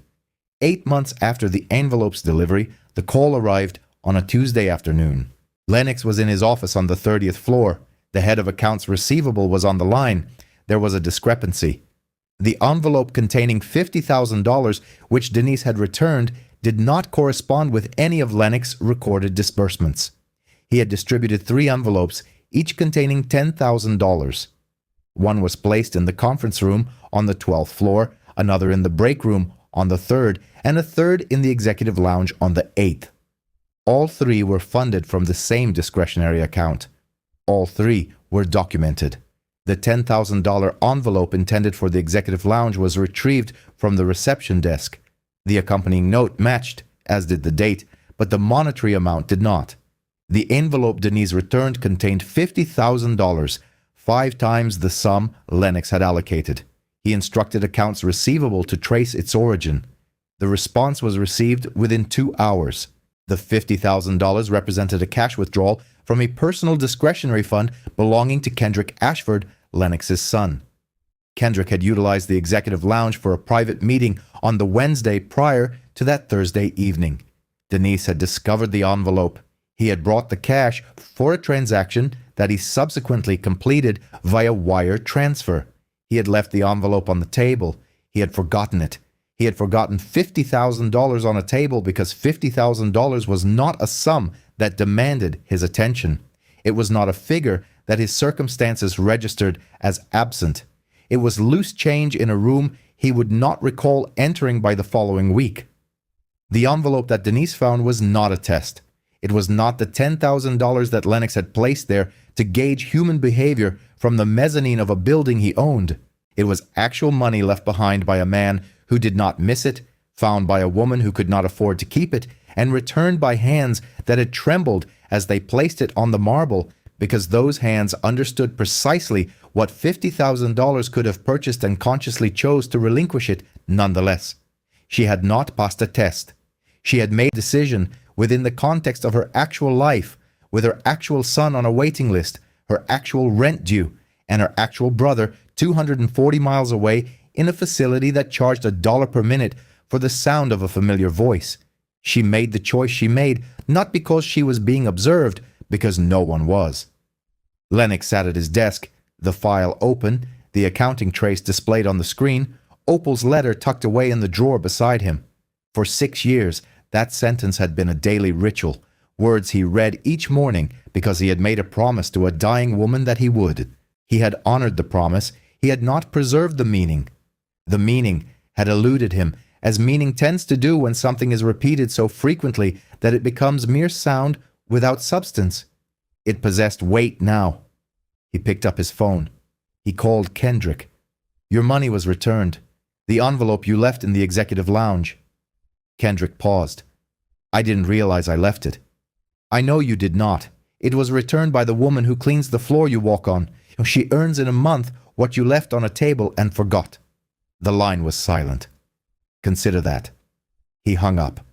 8 months after the envelope's delivery, the call arrived on a Tuesday afternoon. Lennox was in his office on the 30th floor. The head of accounts receivable was on the line. There was a discrepancy. The envelope containing $50,000, which Denise had returned, did not correspond with any of Lennox's recorded disbursements. He had distributed 3 envelopes, each containing $10,000. One was placed in the conference room on the 12th floor, another in the break room on the 3rd, and a third in the executive lounge on the 8th. All 3 were funded from the same discretionary account. All 3 were documented. The $10,000 envelope intended for the executive lounge was retrieved from the reception desk. The accompanying note matched, as did the date, but the monetary amount did not. The envelope Denise returned contained $50,000, 5 times the sum Lennox had allocated. He instructed accounts receivable to trace its origin. The response was received within 2 hours. The $50,000 represented a cash withdrawal from a personal discretionary fund belonging to Kendrick Ashford, Lennox's son. Kendrick had utilized the executive lounge for a private meeting on the Wednesday prior to that Thursday evening. Denise had discovered the envelope. He had brought the cash for a transaction that he subsequently completed via wire transfer. He had left the envelope on the table. He had forgotten it. He had forgotten $50,000 on a table because $50,000 was not a sum that demanded his attention. It was not a figure that his circumstances registered as absent. It was loose change in a room he would not recall entering by the following week. The envelope that Denise found was not a test. It was not the $10,000 that Lennox had placed there to gauge human behavior from the mezzanine of a building he owned. It was actual money left behind by a man who did not miss it, found by a woman who could not afford to keep it, and returned by hands that had trembled as they placed it on the marble, because those hands understood precisely what $50,000 could have purchased and consciously chose to relinquish it nonetheless. She had not passed a test. She had made a decision within the context of her actual life, with her actual son on a waiting list, her actual rent due, and her actual brother 240 miles away in a facility that charged $1 per minute for the sound of a familiar voice. She made the choice she made, not because she was being observed, because no one was. Lennox sat at his desk, the file open, the accounting trace displayed on the screen, Opal's letter tucked away in the drawer beside him. For 6 years, that sentence had been a daily ritual, words he read each morning because he had made a promise to a dying woman that he would. He had honored the promise, he had not preserved the meaning. The meaning had eluded him, as meaning tends to do when something is repeated so frequently that it becomes mere sound without substance. It possessed weight now. He picked up his phone. He called Kendrick. "Your money was returned. The envelope you left in the executive lounge." Kendrick paused. "I didn't realize I left it." "I know you did not. It was returned by the woman who cleans the floor you walk on. She earns in a month what you left on a table and forgot." The line was silent. "Consider that." He hung up.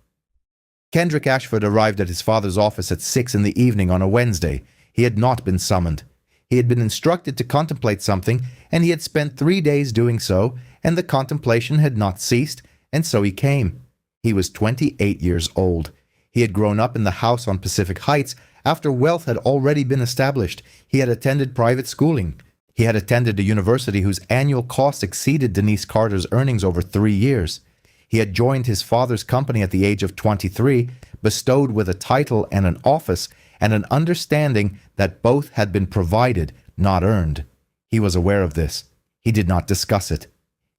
Kendrick Ashford arrived at his father's office at 6 in the evening on a Wednesday. He had not been summoned. He had been instructed to contemplate something, and he had spent 3 days doing so, and the contemplation had not ceased, and so he came. He was 28 years old. He had grown up in the house on Pacific Heights after wealth had already been established. He had attended private schooling. He had attended a university whose annual cost exceeded Denise Carter's earnings over 3 years. He had joined his father's company at the age of 23, bestowed with a title and an office, and an understanding that both had been provided, not earned. He was aware of this. He did not discuss it.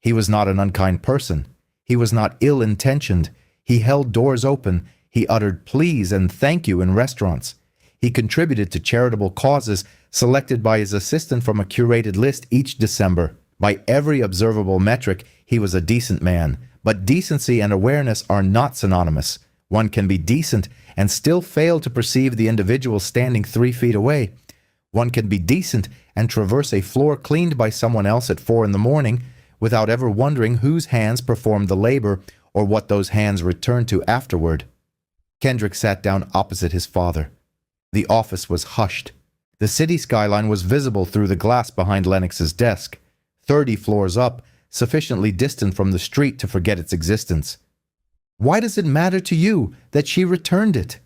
He was not an unkind person. He was not ill-intentioned. He held doors open. He uttered please and thank you in restaurants. He contributed to charitable causes selected by his assistant from a curated list each December. By every observable metric, he was a decent man. But decency and awareness are not synonymous. One can be decent and still fail to perceive the individual standing 3 feet away. One can be decent and traverse a floor cleaned by someone else at 4 in the morning without ever wondering whose hands performed the labor or what those hands returned to afterward. Kendrick sat down opposite his father. The office was hushed. The city skyline was visible through the glass behind Lennox's desk, 30 floors up, sufficiently distant from the street to forget its existence. "Why does it matter to you that she returned it?"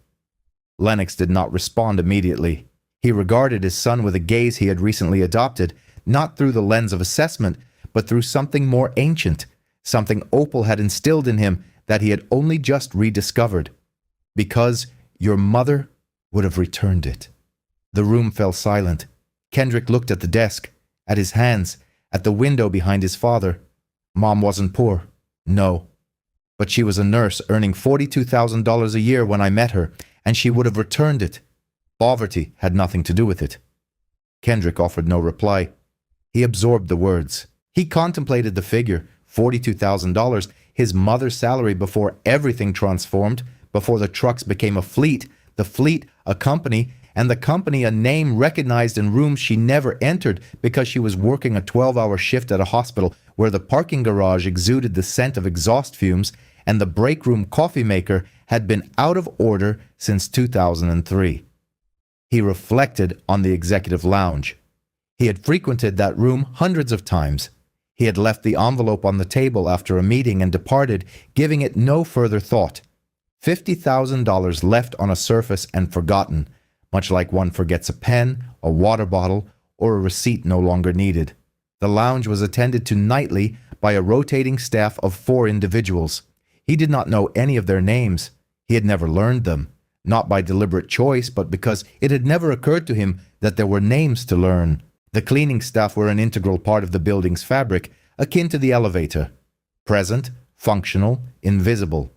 Lennox did not respond immediately. He regarded his son with a gaze he had recently adopted, not through the lens of assessment, but through something more ancient, something Opal had instilled in him that he had only just rediscovered. "Because your mother would have returned it." The room fell silent. Kendrick looked at the desk, at his hands, at the window behind his father. "Mom wasn't poor. No. But she was a nurse earning $42,000 a year when I met her, and she would have returned it. Poverty had nothing to do with it." Kendrick offered no reply. He absorbed the words. He contemplated the figure, $42,000, his mother's salary before everything transformed, before the trucks became a fleet, the fleet a company, and the company a name recognized in rooms she never entered because she was working a 12-hour shift at a hospital where the parking garage exuded the scent of exhaust fumes and the break room coffee maker had been out of order since 2003. He reflected on the executive lounge. He had frequented that room hundreds of times. He had left the envelope on the table after a meeting and departed, giving it no further thought. $50,000 left on a surface and forgotten, much like one forgets a pen, a water bottle, or a receipt no longer needed. The lounge was attended to nightly by a rotating staff of 4 individuals. He did not know any of their names. He had never learned them, not by deliberate choice, but because it had never occurred to him that there were names to learn. The cleaning staff were an integral part of the building's fabric, akin to the elevator. Present, functional, invisible.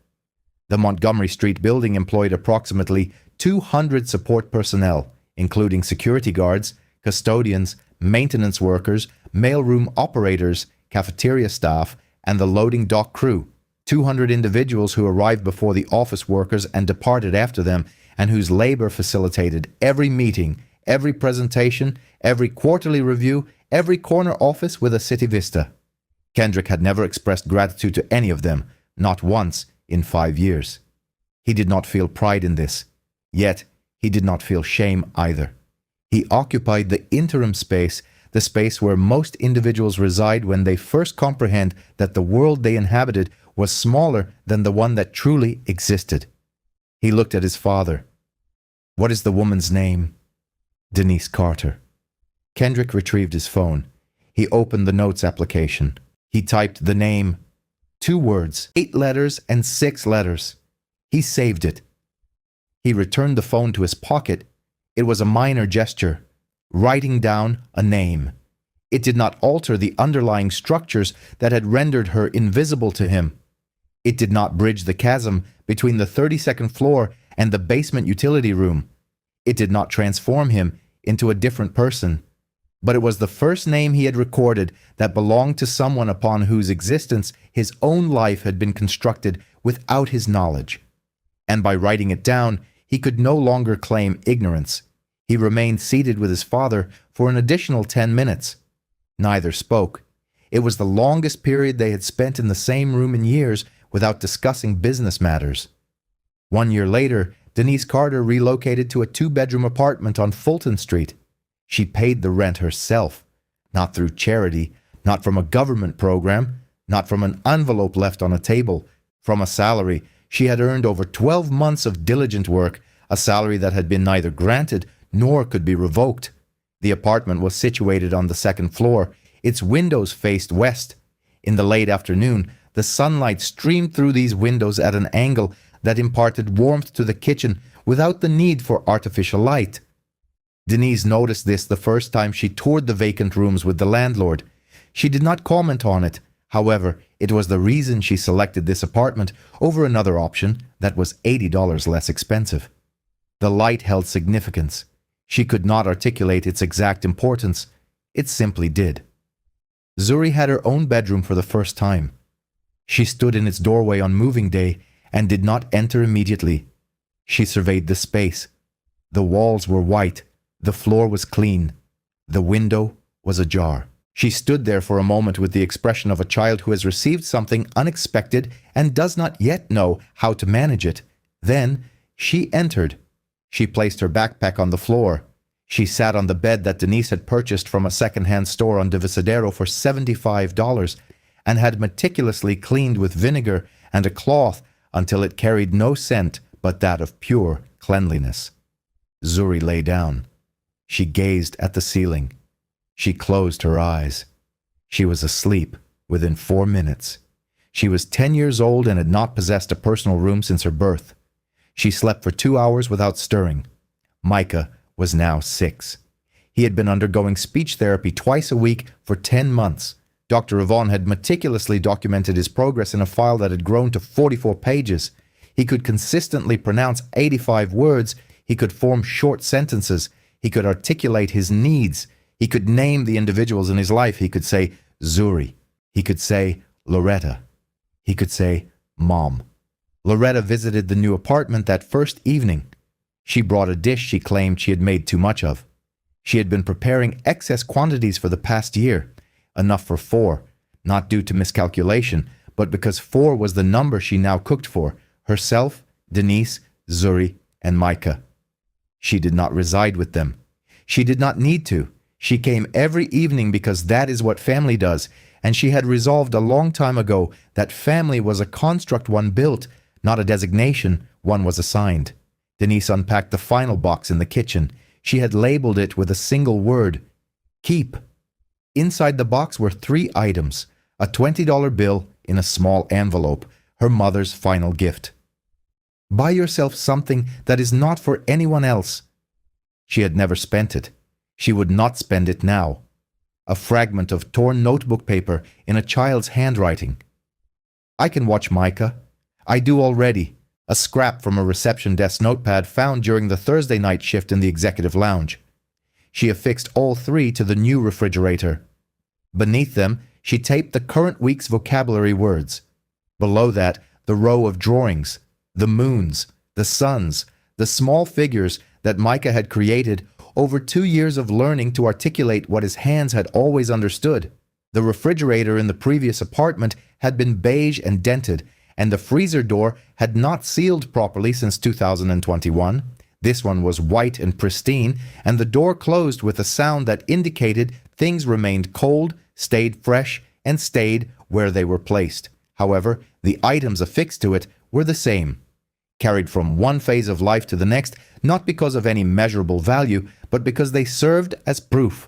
The Montgomery Street building employed approximately 200 support personnel, including security guards, custodians, maintenance workers, mailroom operators, cafeteria staff, and the loading dock crew, 200 individuals who arrived before the office workers and departed after them, and whose labor facilitated every meeting, every presentation, every quarterly review, every corner office with a city vista. Kendrick had never expressed gratitude to any of them, not once in 5 years. He did not feel pride in this, yet he did not feel shame either. He occupied the interim space, the space where most individuals reside when they first comprehend that the world they inhabited was smaller than the one that truly existed. He looked at his father. "What is the woman's name?" "Denise Carter." Kendrick retrieved his phone. He opened the notes application. He typed the name, 2 words, 8 letters and 6 letters. He saved it. He returned the phone to his pocket. It was a minor gesture, writing down a name. It did not alter the underlying structures that had rendered her invisible to him. It did not bridge the chasm between the 32nd floor and the basement utility room. It did not transform him into a different person. But it was the first name he had recorded that belonged to someone upon whose existence his own life had been constructed without his knowledge. And by writing it down, he could no longer claim ignorance. He remained seated with his father for an additional 10 minutes. Neither spoke. It was the longest period they had spent in the same room in years without discussing business matters. 1 year later, Denise Carter relocated to a 2-bedroom apartment on Fulton Street. She paid the rent herself, not through charity, not from a government program, not from an envelope left on a table, from a salary she had earned over 12 months of diligent work, a salary that had been neither granted nor could be revoked. The apartment was situated on the 2nd floor. Its windows faced west. In the late afternoon, the sunlight streamed through these windows at an angle that imparted warmth to the kitchen without the need for artificial light. Denise noticed this the first time she toured the vacant rooms with the landlord. She did not comment on it. However, it was the reason she selected this apartment over another option that was $80 less expensive. The light held significance. She could not articulate its exact importance. It simply did. Zuri had her own bedroom for the first time. She stood in its doorway on moving day and did not enter immediately. She surveyed the space. The walls were white. The floor was clean. The window was ajar. She stood there for a moment with the expression of a child who has received something unexpected and does not yet know how to manage it. Then she entered. She placed her backpack on the floor. She sat on the bed that Denise had purchased from a second-hand store on Divisadero for $75 and had meticulously cleaned with vinegar and a cloth until it carried no scent but that of pure cleanliness. Zuri lay down. She gazed at the ceiling. She closed her eyes. She was asleep within 4 minutes. She was 10 years old and had not possessed a personal room since her birth. She slept for 2 hours without stirring. Micah was now 6. He had been undergoing speech therapy twice a week for 10 months. Dr. Yvonne had meticulously documented his progress in a file that had grown to 44 pages. He could consistently pronounce 85 words. He could form short sentences. He could articulate his needs. He could name the individuals in his life. He could say Zuri. He could say Loretta. He could say Mom. Loretta visited the new apartment that first evening. She brought a dish she claimed she had made too much of. She had been preparing excess quantities for the past year, enough for 4, not due to miscalculation, but because 4 was the number she now cooked for, herself, Denise, Zuri, and Micah. She did not reside with them. She did not need to. She came every evening because that is what family does, and she had resolved a long time ago that family was a construct one built, not a designation one was assigned. Denise unpacked the final box in the kitchen. She had labeled it with a single word, keep. Inside the box were 3 items, a $20 bill in a small envelope, her mother's final gift. Buy yourself something that is not for anyone else. She had never spent it. She would not spend it now. A fragment of torn notebook paper in a child's handwriting. I can watch Micah. I do already. A scrap from a reception desk notepad found during the Thursday night shift in the executive lounge. She affixed all 3 to the new refrigerator. Beneath them, She taped the current week's vocabulary words. Below that, the row of drawings, the moons, the suns, the small figures that Micah had created over 2 years of learning to articulate what his hands had always understood. The refrigerator in the previous apartment had been beige and dented, and the freezer door had not sealed properly since 2021. This one was white and pristine, and the door closed with a sound that indicated things remained cold, stayed fresh, and stayed where they were placed. However, the items affixed to it were the same, carried from one phase of life to the next, not because of any measurable value, but because they served as proof.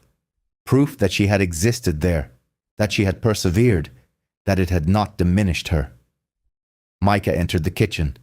Proof that she had existed there, that she had persevered, that it had not diminished her. Micah entered the kitchen.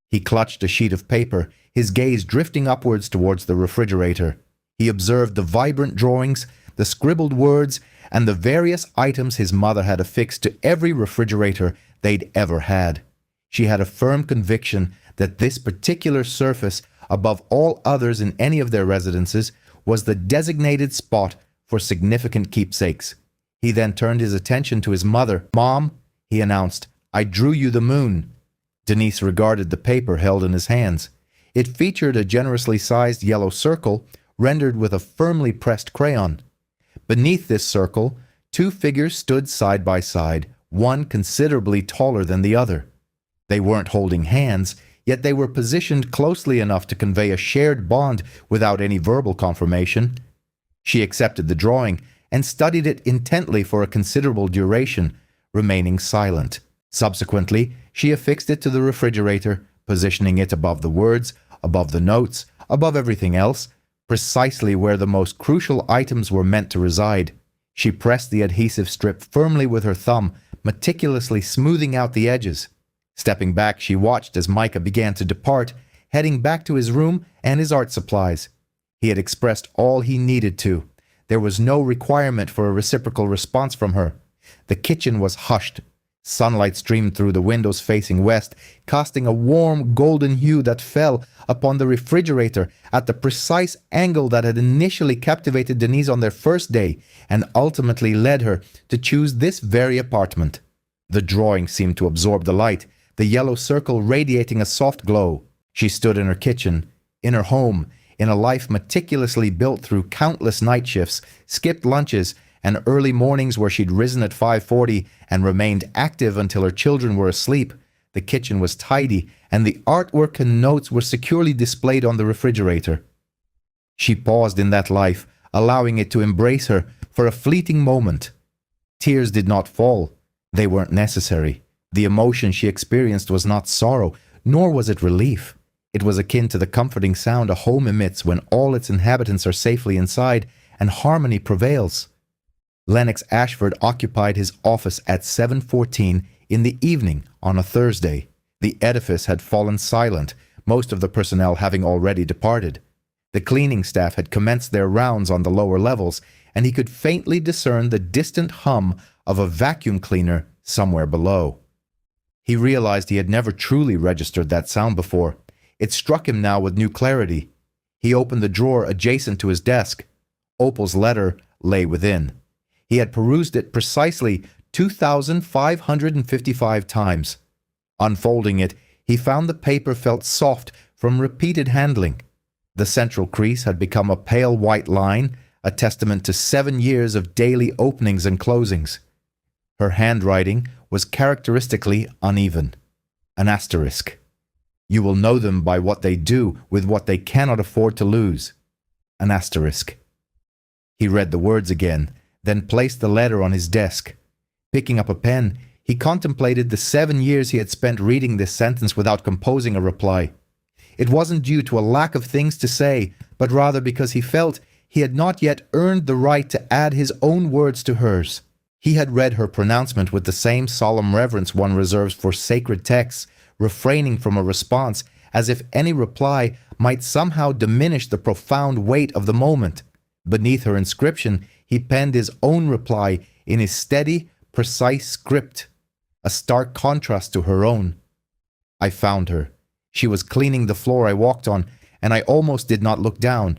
He clutched a sheet of paper, his gaze drifting upwards towards the refrigerator. He observed the vibrant drawings, the scribbled words, and the various items his mother had affixed to every refrigerator they'd ever had. She had a firm conviction that this particular surface, above all others in any of their residences, was the designated spot for significant keepsakes. He then turned his attention to his mother. "Mom," he announced, "I drew you the moon." Denise regarded the paper held in his hands. It featured a generously sized yellow circle rendered with a firmly pressed crayon. Beneath this circle, 2 figures stood side by side, one considerably taller than the other. They weren't holding hands, yet they were positioned closely enough to convey a shared bond without any verbal confirmation. She accepted the drawing and studied it intently for a considerable duration, remaining silent. Subsequently, she affixed it to the refrigerator, positioning it above the words, above the notes, above everything else, precisely where the most crucial items were meant to reside. She pressed the adhesive strip firmly with her thumb, meticulously smoothing out the edges. Stepping back, she watched as Micah began to depart, heading back to his room and his art supplies. He had expressed all he needed to. There was no requirement for a reciprocal response from her. The kitchen was hushed. Sunlight streamed through the windows facing west, casting a warm golden hue that fell upon the refrigerator at the precise angle that had initially captivated Denise on their first day and ultimately led her to choose this very apartment. The drawing seemed to absorb the light, the yellow circle radiating a soft glow. She stood in her kitchen, in her home, in a life meticulously built through countless night shifts, skipped lunches, and early mornings where she'd risen at 5:40 and remained active until her children were asleep. The kitchen was tidy, and the artwork and notes were securely displayed on the refrigerator. She paused in that life, allowing it to embrace her for a fleeting moment. Tears did not fall. They weren't necessary. The emotion she experienced was not sorrow, nor was it relief. It was akin to the comforting sound a home emits when all its inhabitants are safely inside and harmony prevails. Lennox Ashford occupied his office at 7:14 in the evening on a Thursday. The edifice had fallen silent, most of the personnel having already departed. The cleaning staff had commenced their rounds on the lower levels, and he could faintly discern the distant hum of a vacuum cleaner somewhere below. He realized he had never truly registered that sound before. It struck him now with new clarity. He opened the drawer adjacent to his desk. Opal's letter lay within. He had perused it precisely 2,555 times. Unfolding it, he found the paper felt soft from repeated handling. The central crease had become a pale white line, a testament to 7 years of daily openings and closings. Her handwriting was characteristically uneven. An asterisk. You will know them by what they do with what they cannot afford to lose. An asterisk. He read the words again, then placed the letter on his desk. Picking up a pen, he contemplated the 7 years he had spent reading this sentence without composing a reply. It wasn't due to a lack of things to say, but rather because he felt he had not yet earned the right to add his own words to hers. He had read her pronouncement with the same solemn reverence one reserves for sacred texts, refraining from a response as if any reply might somehow diminish the profound weight of the moment. Beneath her inscription, he penned his own reply in his steady, precise script, a stark contrast to her own. I found her. She was cleaning the floor I walked on, and I almost did not look down.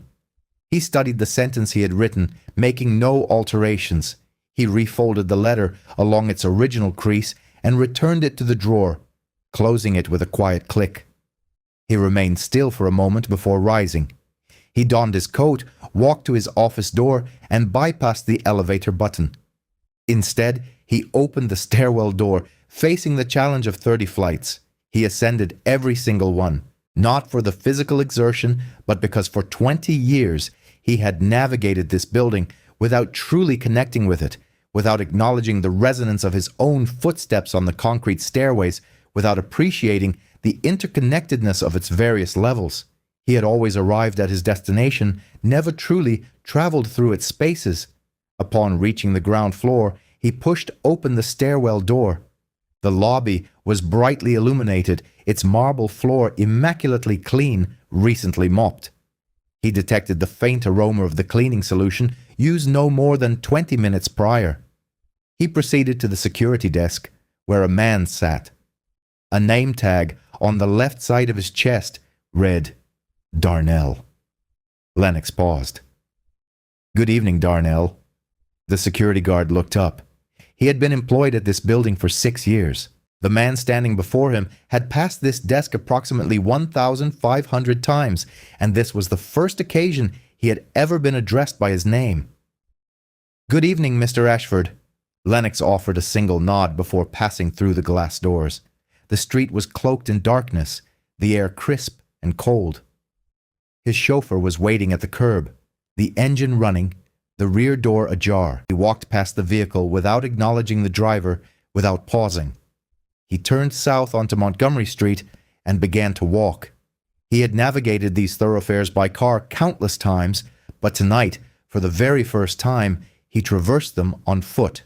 He studied the sentence he had written, making no alterations. He refolded the letter along its original crease and returned it to the drawer, closing it with a quiet click. He remained still for a moment before rising. He donned his coat, walked to his office door, and bypassed the elevator button. Instead, he opened the stairwell door, facing the challenge of 30 flights. He ascended every single one, not for the physical exertion, but because for 20 years he had navigated this building without truly connecting with it, without acknowledging the resonance of his own footsteps on the concrete stairways, without appreciating the interconnectedness of its various levels. He had always arrived at his destination, never truly traveled through its spaces. Upon reaching the ground floor, he pushed open the stairwell door. The lobby was brightly illuminated, its marble floor immaculately clean, recently mopped. He detected the faint aroma of the cleaning solution used no more than 20 minutes prior. He proceeded to the security desk, where a man sat. A name tag on the left side of his chest read, Darnell. Lennox paused. "Good evening, Darnell." The security guard looked up. He had been employed at this building for 6 years. The man standing before him had passed this desk approximately 1,500 times, and this was the first occasion he had ever been addressed by his name. "Good evening, Mr. Ashford." Lennox offered a single nod before passing through the glass doors. The street was cloaked in darkness, the air crisp and cold. His chauffeur was waiting at the curb, the engine running, the rear door ajar. He walked past the vehicle without acknowledging the driver, without pausing. He turned south onto Montgomery Street and began to walk. He had navigated these thoroughfares by car countless times, but tonight, for the very first time, he traversed them on foot.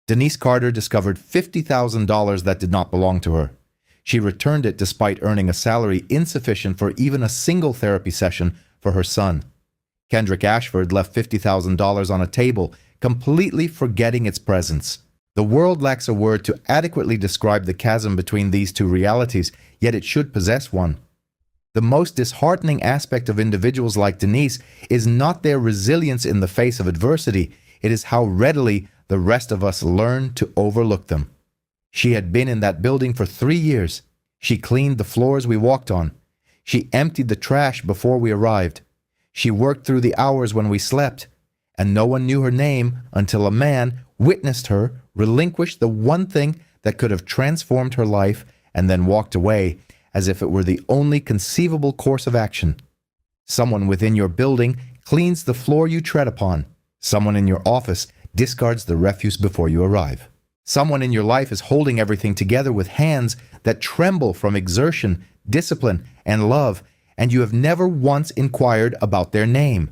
Denise Carter discovered $50,000 that did not belong to her. She returned it despite earning a salary insufficient for even a single therapy session for her son. Kendrick Ashford left $50,000 on a table, completely forgetting its presence. The world lacks a word to adequately describe the chasm between these two realities, yet it should possess one. The most disheartening aspect of individuals like Denise is not their resilience in the face of adversity, it is how readily the rest of us learn to overlook them. She had been in that building for 3 years. She cleaned the floors we walked on. She emptied the trash before we arrived. She worked through the hours when we slept. And no one knew her name until a man witnessed her relinquish the one thing that could have transformed her life and then walked away as if it were the only conceivable course of action. Someone within your building cleans the floor you tread upon. Someone in your office discards the refuse before you arrive. Someone in your life is holding everything together with hands that tremble from exertion, discipline, and love, and you have never once inquired about their name.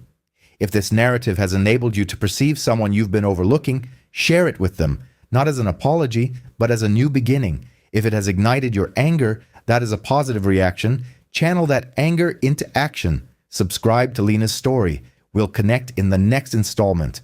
If this narrative has enabled you to perceive someone you've been overlooking, share it with them, not as an apology, but as a new beginning. If it has ignited your anger, that is a positive reaction. Channel that anger into action. Subscribe to Lena's story. We'll connect in the next installment.